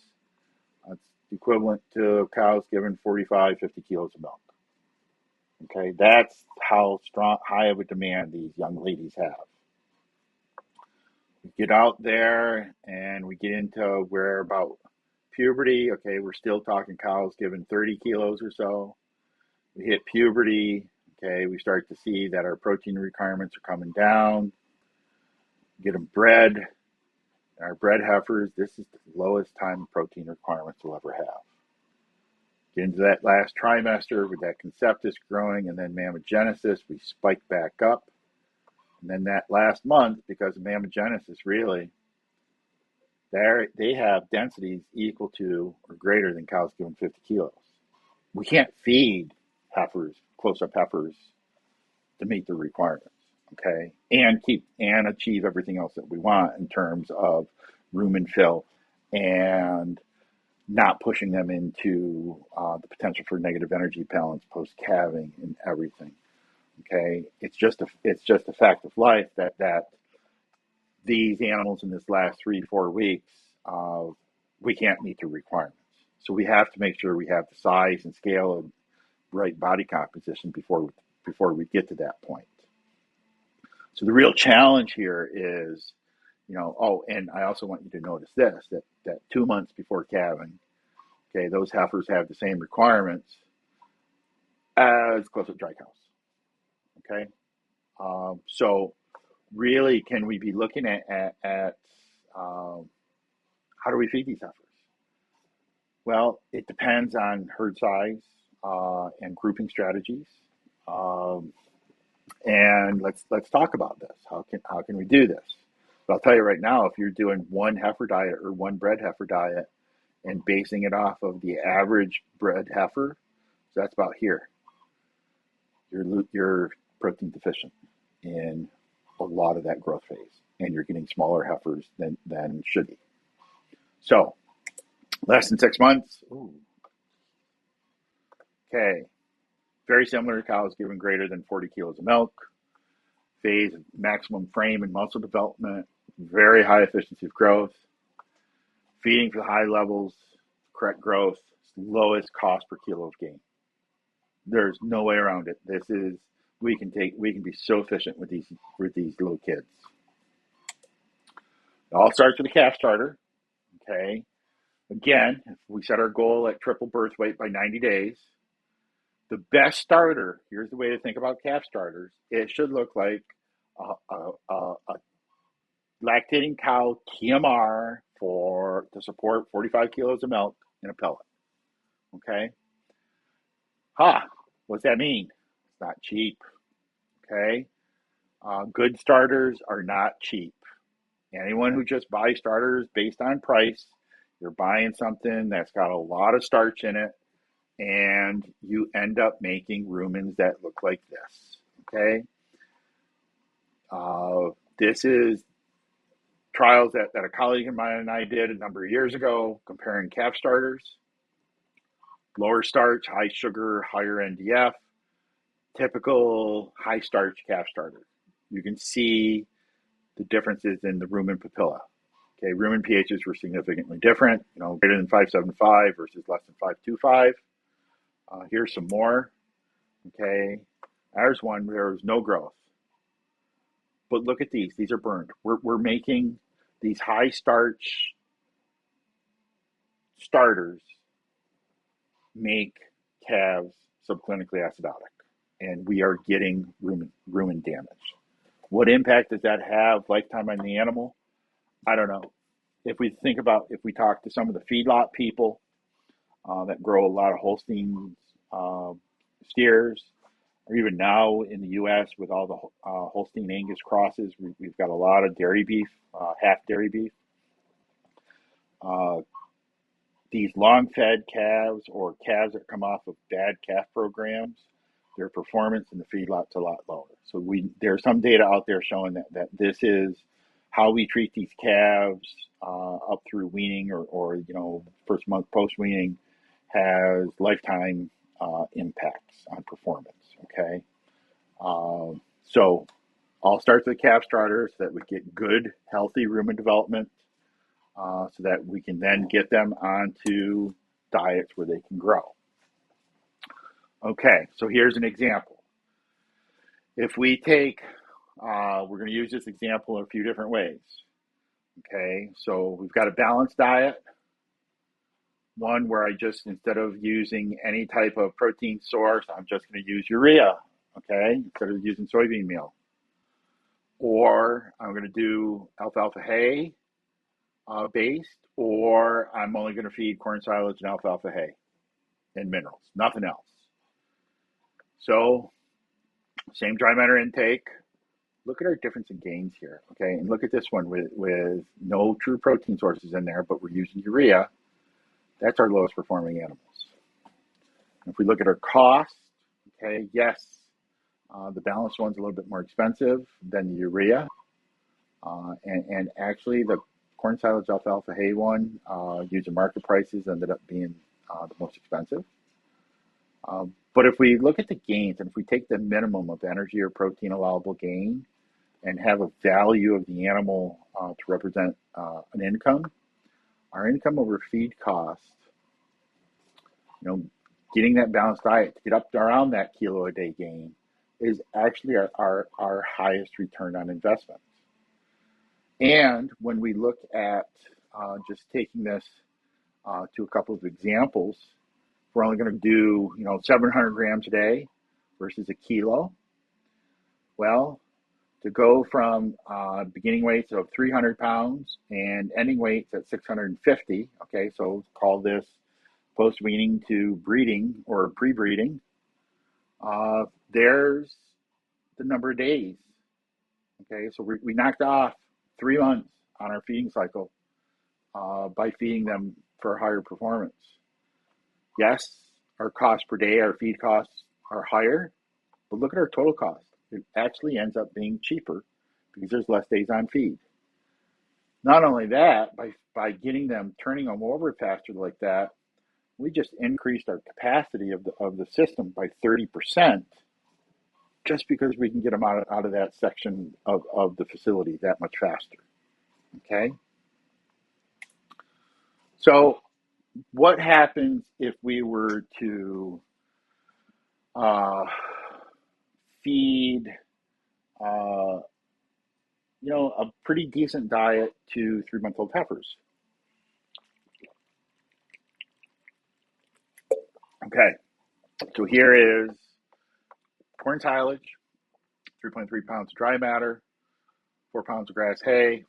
That's equivalent to cows given 45, 50 kilos of milk. Okay, that's how high of a demand these young ladies have. We get out there and we get into where about puberty. Okay, we're still talking cows given 30 kilos or so. We hit puberty. Okay, we start to see that our protein requirements are coming down. Get them bred. Our bred heifers, this is the lowest time protein requirements we'll ever have. Get into that last trimester with that conceptus growing and then mammogenesis, we spike back up. And then that last month, because of mammogenesis, really, they have densities equal to or greater than cows given 50 kilos. We can't feed heifers, close-up heifers, to meet the requirements, okay, and achieve everything else that we want in terms of rumen fill and not pushing them into the potential for negative energy balance post-calving and everything. Okay, it's just a fact of life that these animals in this last 3-4 weeks, we can't meet the requirements. So we have to make sure we have the size and scale and right body composition before we get to that point. So the real challenge here is, and I also want you to notice this, that 2 months before calving, okay, those heifers have the same requirements as close-up dry cows. Okay, so really, can we be looking at how do we feed these heifers? Well, it depends on herd size and grouping strategies. And let's talk about this. How can we do this? But I'll tell you right now, if you're doing one heifer diet or one bred heifer diet and basing it off of the average bred heifer, so that's about here. You're protein deficient in a lot of that growth phase, and you're getting smaller heifers than should be. So, less than 6 months. Ooh. Okay, very similar to cows given greater than 40 kilos of milk. Phase of maximum frame and muscle development. Very high efficiency of growth. Feeding for the high levels, correct growth, lowest cost per kilo of gain. There's no way around it. We can be so efficient with these little kids. It all starts with a calf starter. Okay. Again, if we set our goal at triple birth weight by 90 days, the best starter, here's the way to think about calf starters. It should look like a lactating cow TMR to support 45 kilos of milk in a pellet. Okay. What's that mean? It's not cheap. Okay. Good starters are not cheap. Anyone who just buys starters based on price, you're buying something that's got a lot of starch in it, and you end up making rumens that look like this. Okay. This is trials that a colleague of mine and I did a number of years ago comparing calf starters. Lower starch, high sugar, higher NDF, typical high starch calf starter. You can see the differences in the rumen papilla. Okay, rumen pHs were significantly different, greater than 5.75 versus less than 5.25. Here's some more. Okay, there's one where there was no growth. But look at these. These are burned. We're making these high starch starters make calves subclinically acidotic, and we are getting rumen damage. What impact does that have lifetime on the animal? I don't know. If we talk to some of the feedlot people that grow a lot of Holstein steers, or even now in the U.S. with all the Holstein Angus crosses, we've got a lot of dairy beef, half dairy beef. These long-fed calves or calves that come off of bad calf programs, their performance in the feedlot's a lot lower. So there's some data out there showing that this is how we treat these calves up through weaning or first month post weaning has lifetime impacts on performance. Okay, so I'll start with calf starters so that we get good, healthy rumen development, so that we can then get them onto diets where they can grow. Okay, so here's an example. If we take, we're going to use this example in a few different ways. Okay, so we've got a balanced diet, one where I just, instead of using any type of protein source, I'm just going to use urea, okay, instead of using soybean meal. Or I'm going to do alfalfa hay based, or I'm only going to feed corn silage and alfalfa hay and minerals, nothing else. So, same dry matter intake. Look at our difference in gains here, okay? And look at this one with no true protein sources in there, but we're using urea. That's our lowest performing animals. If we look at our cost, okay, yes, the balanced one's a little bit more expensive than the urea. And actually, the corn silage alfalfa hay one, using market prices, ended up being the most expensive. But if we look at the gains, and if we take the minimum of energy or protein allowable gain and have a value of the animal to represent an income, our income over feed cost, getting that balanced diet to get up to around that kilo a day gain is actually our highest return on investment. And when we look at just taking this to a couple of examples, we're only going to do 700 grams a day versus a kilo. Well, to go from beginning weights of 300 pounds and ending weights at 650, okay, so call this post-weaning to breeding or pre-breeding, there's the number of days. Okay, so we knocked off 3 months on our feeding cycle by feeding them for higher performance. Yes, our cost per day, our feed costs are higher, but look at our total cost. It actually ends up being cheaper because there's less days on feed. Not only that, by getting them, turning them over faster like that, we just increased our capacity of the system by 30%, just because we can get them out of that section of the facility that much faster. Okay? So what happens if we were to feed a pretty decent diet to 3-month-old heifers? Okay, so here is corn silage, 3.3 pounds of dry matter, 4 pounds of grass hay,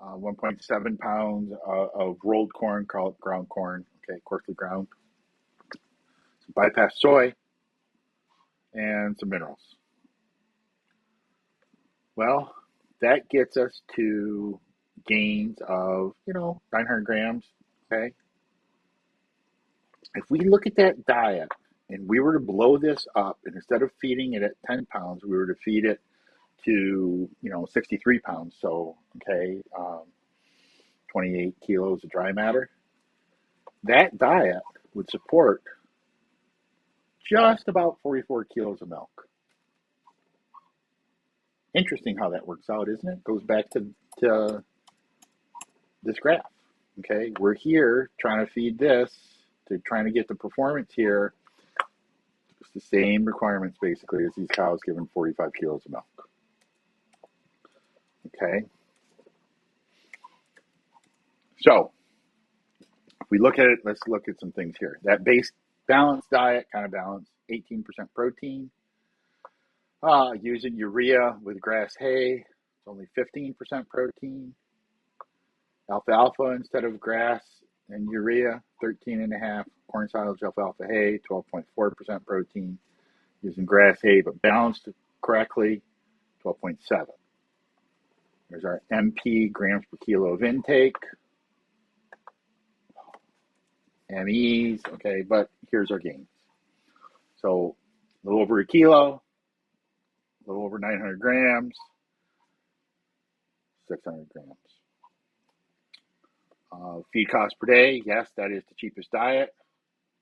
1.7 pounds of rolled corn, called ground corn, okay, coarsely ground, some bypass soy, and some minerals. Well, that gets us to gains of, 900 grams, okay? If we look at that diet and we were to blow this up, and instead of feeding it at 10 pounds, we were to feed it to, 63 pounds, so, okay, 28 kilos of dry matter, that diet would support just about 44 kilos of milk. Interesting how that works out, isn't it? Goes back to this graph. Okay, we're here trying to feed this, trying to get the performance here. It's the same requirements basically as these cows given 45 kilos of milk. Okay, so if we look at it, let's look at some things here. That base balanced diet, kind of balanced, 18% protein. Using urea with grass hay, it's only 15% protein. Alfalfa instead of grass and urea, 13.5. Corn silage alfalfa hay, 12.4% protein. Using grass hay but balanced correctly, 12.7. There's our MP, grams per kilo of intake. MEs, okay, but here's our gains. So a little over a kilo, a little over 900 grams, 600 grams. Feed cost per day, yes, that is the cheapest diet.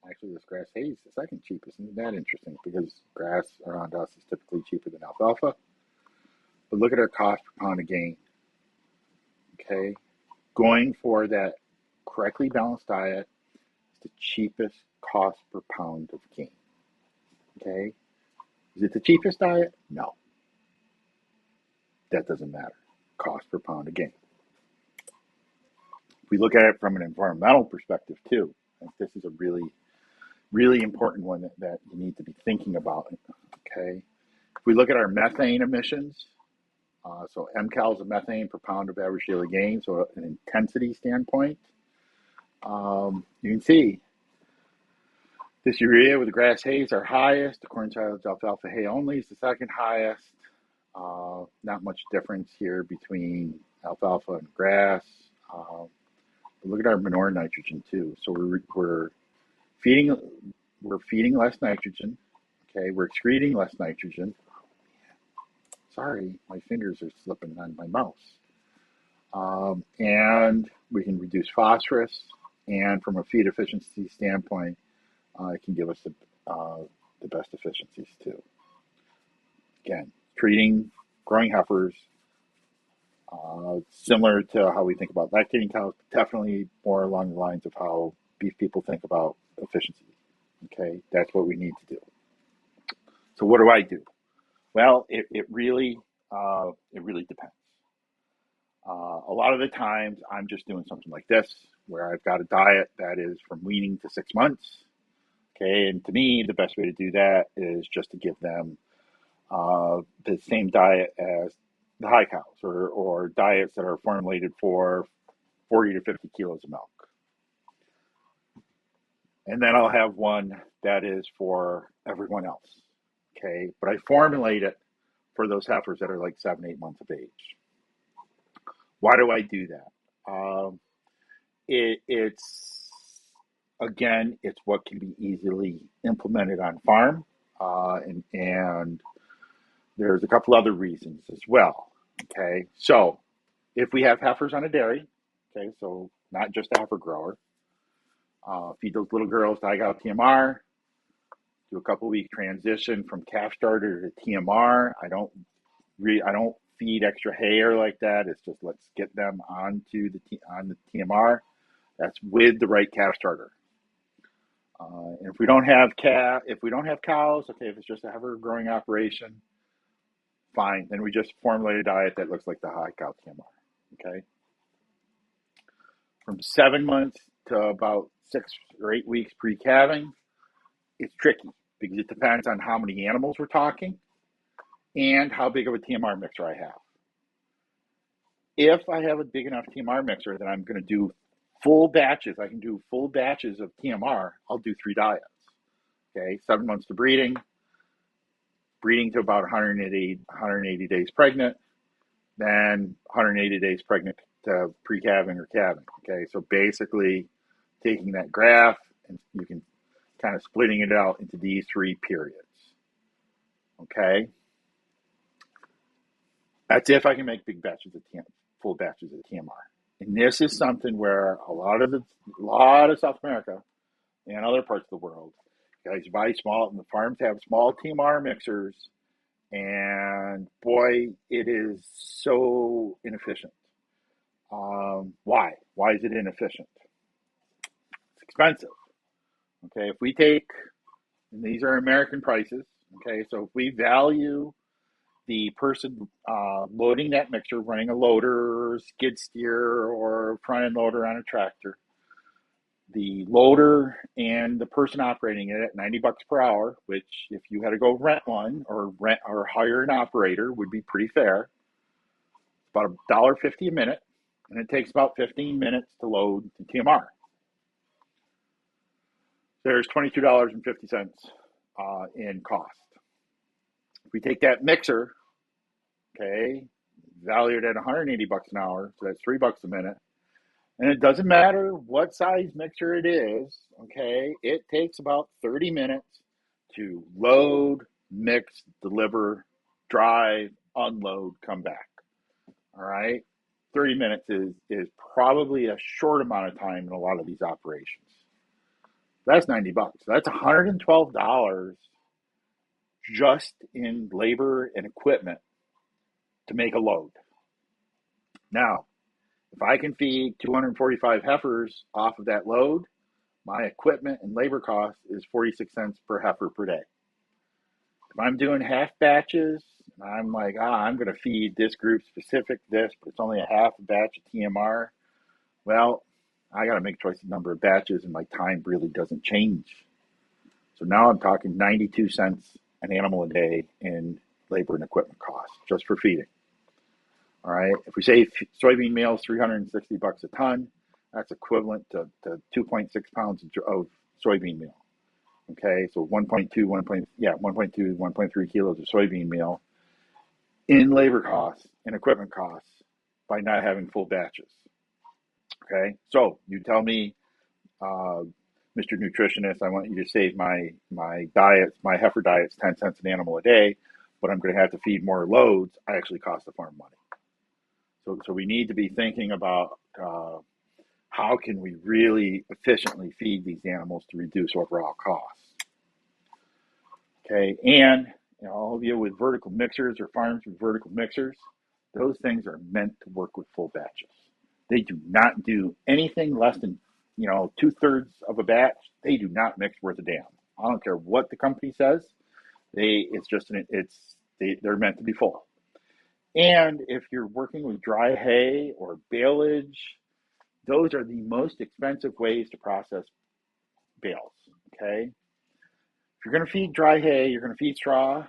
Actually, this grass hay is the second cheapest. Isn't that interesting? Because grass around us is typically cheaper than alfalfa. But look at our cost per pound of gain. Okay, going for that correctly balanced diet is the cheapest cost per pound of gain. Okay, is it the cheapest diet? No, that doesn't matter. Cost per pound of gain. If we look at it from an environmental perspective too, I think this is a really important one that you need to be thinking about. Okay, if we look at our methane emissions, so mCals of methane per pound of average daily gain, so an intensity standpoint, you can see this urea with the grass hay is our highest. The corn silage alfalfa hay only is the second highest. Not much difference here between alfalfa and grass. Look at our manure nitrogen too. So we're feeding less nitrogen. Okay, we're excreting less nitrogen. Sorry, my fingers are slipping on my mouse. And we can reduce phosphorus. And from a feed efficiency standpoint, it can give us the best efficiencies too. Again, treating growing heifers similar to how we think about lactating cows, definitely more along the lines of how beef people think about efficiency. Okay, that's what we need to do. So what do I do? Well, it really depends. A lot of the times I'm just doing something like this, where I've got a diet that is from weaning to 6 months. Okay, and to me, the best way to do that is just to give them the same diet as the high cows, or diets that are formulated for 40 to 50 kilos of milk. And then I'll have one that is for everyone else. Okay, but I formulate it for those heifers that are like 7, 8 months of age. Why do I do that? It's again, it's what can be easily implemented on farm, and there's a couple other reasons as well. Okay, so if we have heifers on a dairy, okay, so not just a heifer grower, feed those little girls Digout TMR, do a couple week transition from calf starter to TMR. I don't feed extra hair like that. It's just let's get them onto on the TMR. That's with the right calf starter. And if we don't have cows, okay, if it's just a heifer growing operation, fine. Then we just formulate a diet that looks like the high cow TMR. Okay. From 7 months to about 6 or 8 weeks pre-calving, it's tricky because it depends on how many animals we're talking and how big of a TMR mixer I have. If I have a big enough TMR mixer that I'm going to do full batches, I can do full batches of TMR, I'll do 3 diets. Okay, 7 months to breeding to about 180 days pregnant, then 180 days pregnant to pre-calving or calving. Okay, so basically taking that graph and you can kind of splitting it out into these 3 periods. Okay, that's if I can make big batches of full batches of TMR. And this is something where a lot of South America and other parts of the world, guys buy small, and the farms have small TMR mixers, and boy, it is so inefficient. Why? Why is it inefficient? It's expensive. Okay, if we take, and these are American prices, okay, so if we value the person loading that mixer, running a loader, skid steer, or front end loader on a tractor, the loader and the person operating it at $90 per hour, which if you had to go rent one or hire an operator would be pretty fair. About $1.50 a minute, and it takes about 15 minutes to load the TMR. There's $22.50 in cost. If we take that mixer, okay, valued at $180 an hour, so that's $3 a minute. And it doesn't matter what size mixer it is, okay, it takes about 30 minutes to load, mix, deliver, drive, unload, come back. All right, 30 minutes is probably a short amount of time in a lot of these operations. That's $90. That's $112 just in labor and equipment to make a load. Now, if I can feed 245 heifers off of that load, my equipment and labor cost is 46 cents per heifer per day. If I'm doing half batches, and I'm like, I'm going to feed this group specific this, but it's only a half a batch of TMR, well, I got to make choice of number of batches, and my time really doesn't change. So now I'm talking 92 cents an animal a day in labor and equipment costs just for feeding. All right. If we say soybean meal is $360 a ton, that's equivalent to 2.6 pounds of soybean meal. Okay. So 1.2, 1.3 kilos of soybean meal in labor costs and equipment costs by not having full batches. Okay. So you tell me, Mr. Nutritionist, I want you to save my diets, my heifer diet's 10 cents an animal a day, but I'm going to have to feed more loads. I actually cost the farm money. So we need to be thinking about how can we really efficiently feed these animals to reduce overall costs. Okay, and all of you with vertical mixers or farms with vertical mixers, those things are meant to work with full batches. They do not do anything less than 2/3 of a batch. They do not mix worth a damn. I don't care what the company says. They're meant to be full. And if you're working with dry hay or baleage, those are the most expensive ways to process bales, okay? If you're going to feed dry hay, you're going to feed straw,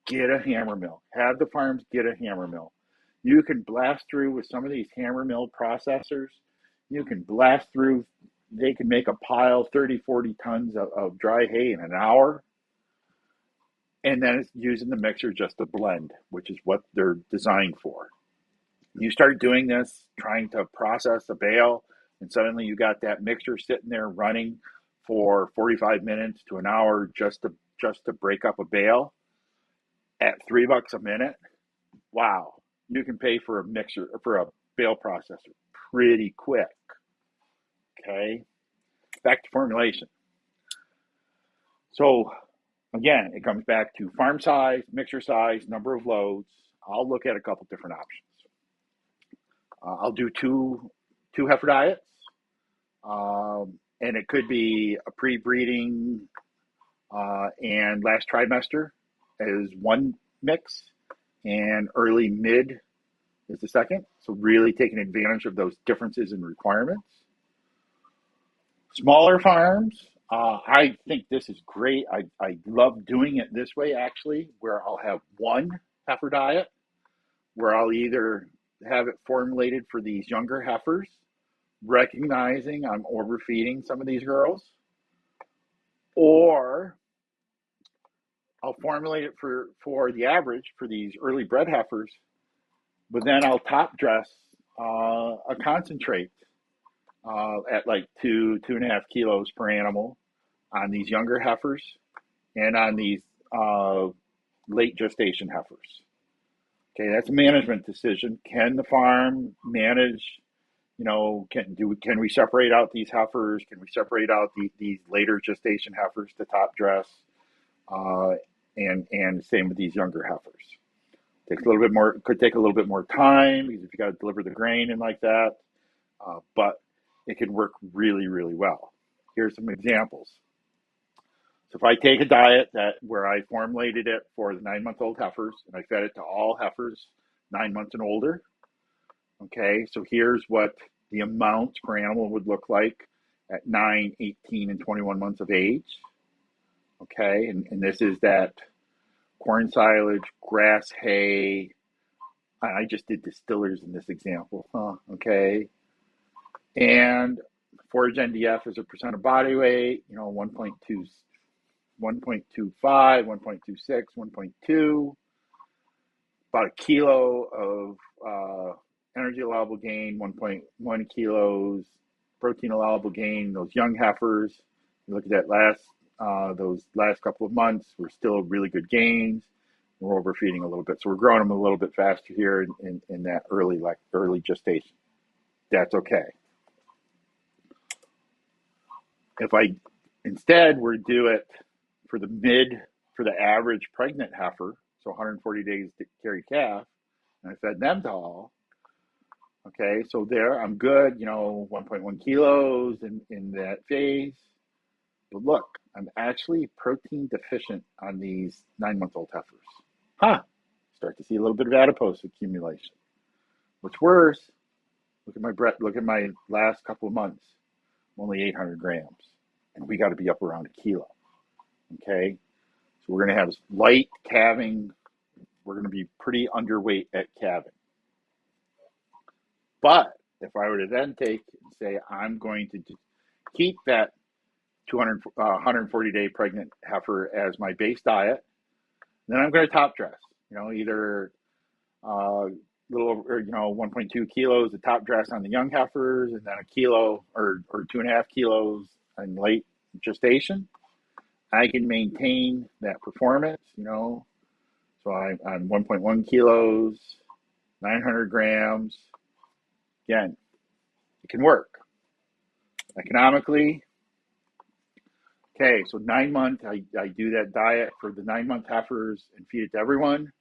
get a hammer mill. Have the farms get a hammer mill. You can blast through with some of these hammer mill processors. You can blast through, they can make a pile, 30, 40 tons of dry hay in an hour. And then it's using the mixer just to blend, which is what they're designed for. You start doing this, trying to process a bale, and suddenly you got that mixer sitting there running for 45 minutes to an hour just to break up a bale at $3 a minute. Wow, you can pay for a mixer for a bale processor pretty quick. Okay, back to formulation. So again, it comes back to farm size, mixer size, number of loads. I'll look at a couple different options. I'll do two heifer diets, and it could be a pre-breeding and last trimester as one mix, and early mid is the second. So really taking advantage of those differences in requirements. Smaller farms, I think this is great. I love doing it this way, actually, where I'll have one heifer diet, where I'll either have it formulated for these younger heifers, recognizing I'm overfeeding some of these girls, or I'll formulate it for the average for these early bred heifers, but then I'll top dress a concentrate at like 2.5 kilos per animal on these younger heifers and on these late gestation heifers. Okay, that's a management decision. Can the farm manage? Can we separate out these heifers? Can we separate out these later gestation heifers to top dress? And same with these younger heifers. Takes a little bit more. Could take a little bit more time because if you got to deliver the grain and like that, but it can work really, really well. Here's some examples. So if I take a diet where I formulated it for the 9-month-old heifers and I fed it to all heifers 9 months and older, okay, so here's what the amounts per animal would look like at 9, 18, and 21 months of age. Okay, and this is that corn silage, grass hay. I just did distillers in this example. Okay, and forage NDF is a percent of body weight. 1.2, 1.25, 1.26, 1.2. About a kilo of energy allowable gain, 1.1 kilos protein allowable gain. Those young heifers, you look at that those last couple of months, we're still really good gains. We're overfeeding a little bit, so we're growing them a little bit faster here in that early gestation. that's okay. If I instead were to do it for the average pregnant heifer, so 140 days to carry calf, and I fed them to all, okay, so there I'm good, 1.1 kilos in that phase. But look, I'm actually protein deficient on these 9-month-old heifers. Start to see a little bit of adipose accumulation. What's worse, look at my last couple of months. I'm only 800 grams, and we got to be up around a kilo. Okay, so we're going to have light calving. We're going to be pretty underweight at calving. But if I were to then take and say I'm going to keep that 140-day pregnant heifer as my base diet, then I'm going to top dress. Either little over, 1.2 kilos of top dress on the young heifers, and then a kilo or 2.5 kilos in late gestation. I can maintain that performance, So I'm 1.1 kilos, 900 grams. Again, it can work economically. Okay, so 9 months, I do that diet for the 9-month heifers and feed it to everyone.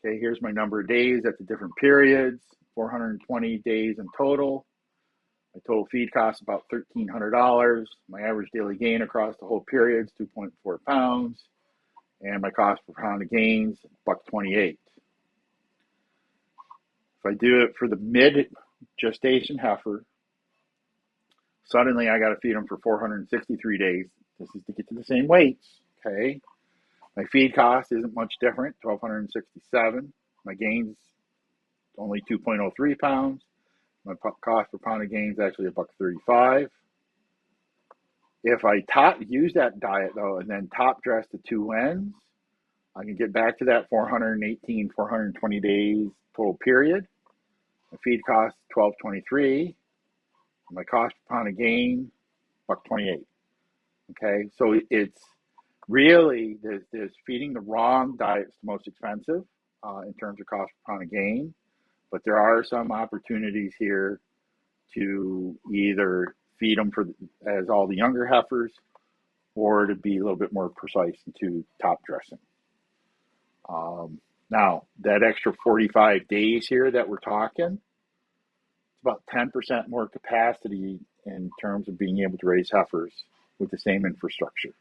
Okay, here's my number of days at the different periods, 420 days in total. My total feed costs about $1,300. My average daily gain across the whole period is 2.4 pounds. And my cost per pound of gains, $1.28. If I do it for the mid-gestation heifer, suddenly I got to feed them for 463 days. This is to get to the same weights, okay? My feed cost isn't much different, $1,267. My gains, only 2.03 pounds. My cost per pound of gains is actually $1.35. If I use that diet, though, and then top dress the two ends, I can get back to that 420 days total period. My feed cost $12.23. My cost per pound of gain, $1.28. Okay, so it's really there's feeding the wrong diet is the most expensive in terms of cost per pound of gain, but there are some opportunities here to either feed them as all the younger heifers, or to be a little bit more precise into top dressing. Now, that extra 45 days here that we're talking, it's about 10% more capacity in terms of being able to raise heifers with the same infrastructure.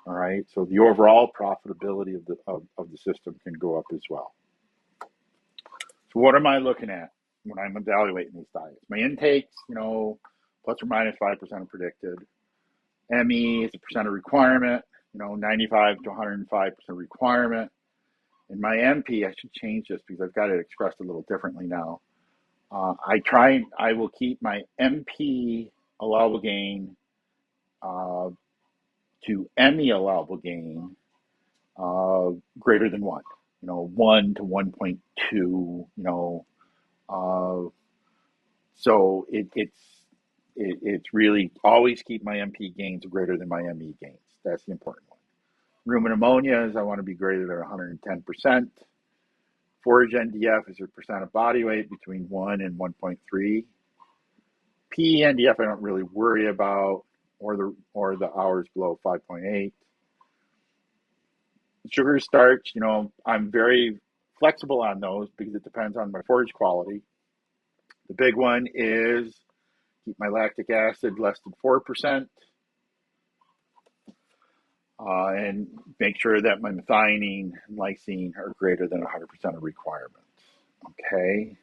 All right, so the overall profitability of the system can go up as well. So what am I looking at when I'm evaluating these diets? My intakes, plus or minus 5% predicted. ME is a percent of requirement, 95 to 105% requirement. And my MP, I should change this because I've got it expressed a little differently now. I will keep my MP allowable gain to ME allowable gain greater than 1. 1 to 1.2. So it's really always keep my MP gains greater than my ME gains. That's the important one. Rumen ammonias, I want to be greater than 110%. Forage NDF is a percent of body weight between 1 and 1.3. P NDF I don't really worry about, or the hours below 5.8. Sugar, starch, I'm very flexible on those because it depends on my forage quality. The big one is keep my lactic acid less than 4%, and make sure that my methionine and lysine are greater than 100% of requirement. Okay,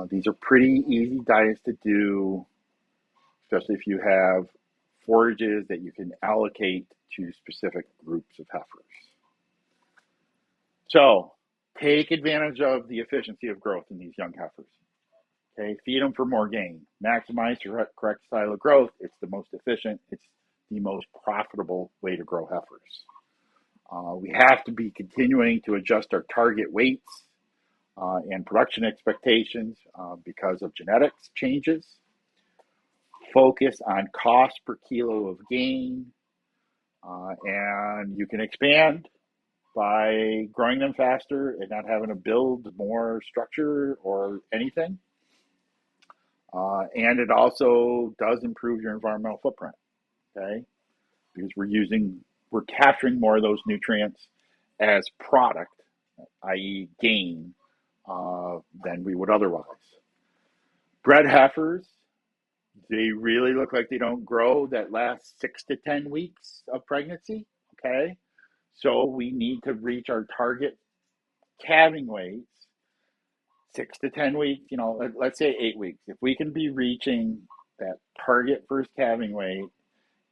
these are pretty easy diets to do, especially if you have forages that you can allocate to specific groups of heifers. So take advantage of the efficiency of growth in these young heifers. Okay, feed them for more gain. Maximize the correct style of growth. It's the most efficient. It's the most profitable way to grow heifers. We have to be continuing to adjust our target weights and production expectations because of genetics changes. Focus on cost per kilo of gain, and you can expand by growing them faster and not having to build more structure or anything. And it also does improve your environmental footprint, okay? Because we're capturing more of those nutrients as product, i.e. gain, than we would otherwise. Bred heifers, they really look like they don't grow that last 6 to 10 weeks of pregnancy, okay? So we need to reach our target calving weights 6 to 10 weeks, let's say 8 weeks. If we can be reaching that target first calving weight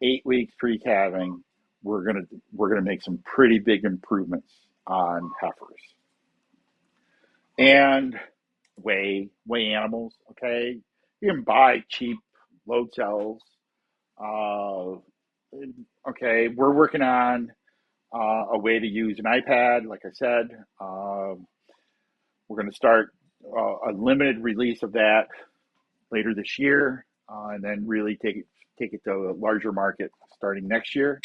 8 weeks pre-calving, we're gonna make some pretty big improvements on heifers. And weigh animals. Okay, you can buy cheap load cells. Uh, okay, we're working on a way to use an iPad. Like I said, we're going to start a limited release of that later this year, and then really take it to a larger market starting next year.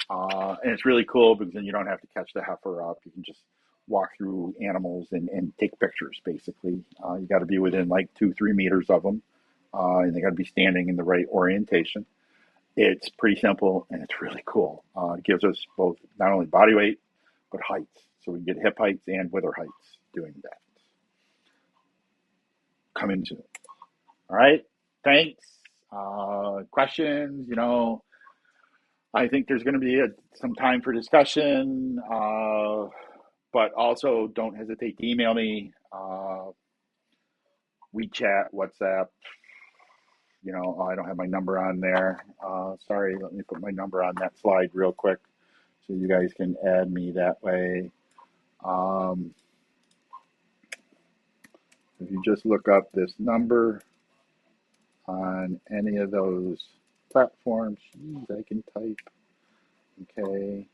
And it's really cool because then you don't have to catch the heifer up. You can just walk through animals and take pictures, basically. You got to be within like 2-3 meters of them, and they got to be standing in the right orientation. It's pretty simple and it's really cool. It gives us both not only body weight, but heights. So we can get hip heights and wither heights doing that. Come into it. All right. Thanks. Questions, I think there's going to be some time for discussion, but also don't hesitate to email me, WeChat, WhatsApp. I don't have my number on there. Sorry, let me put my number on that slide real quick so you guys can add me that way. If you just look up this number on any of those platforms, geez, I can type. Okay.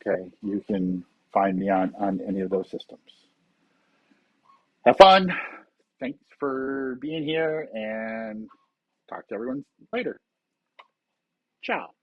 Okay, you can find me on any of those systems. Have fun. Thanks for being here and talk to everyone later. Ciao.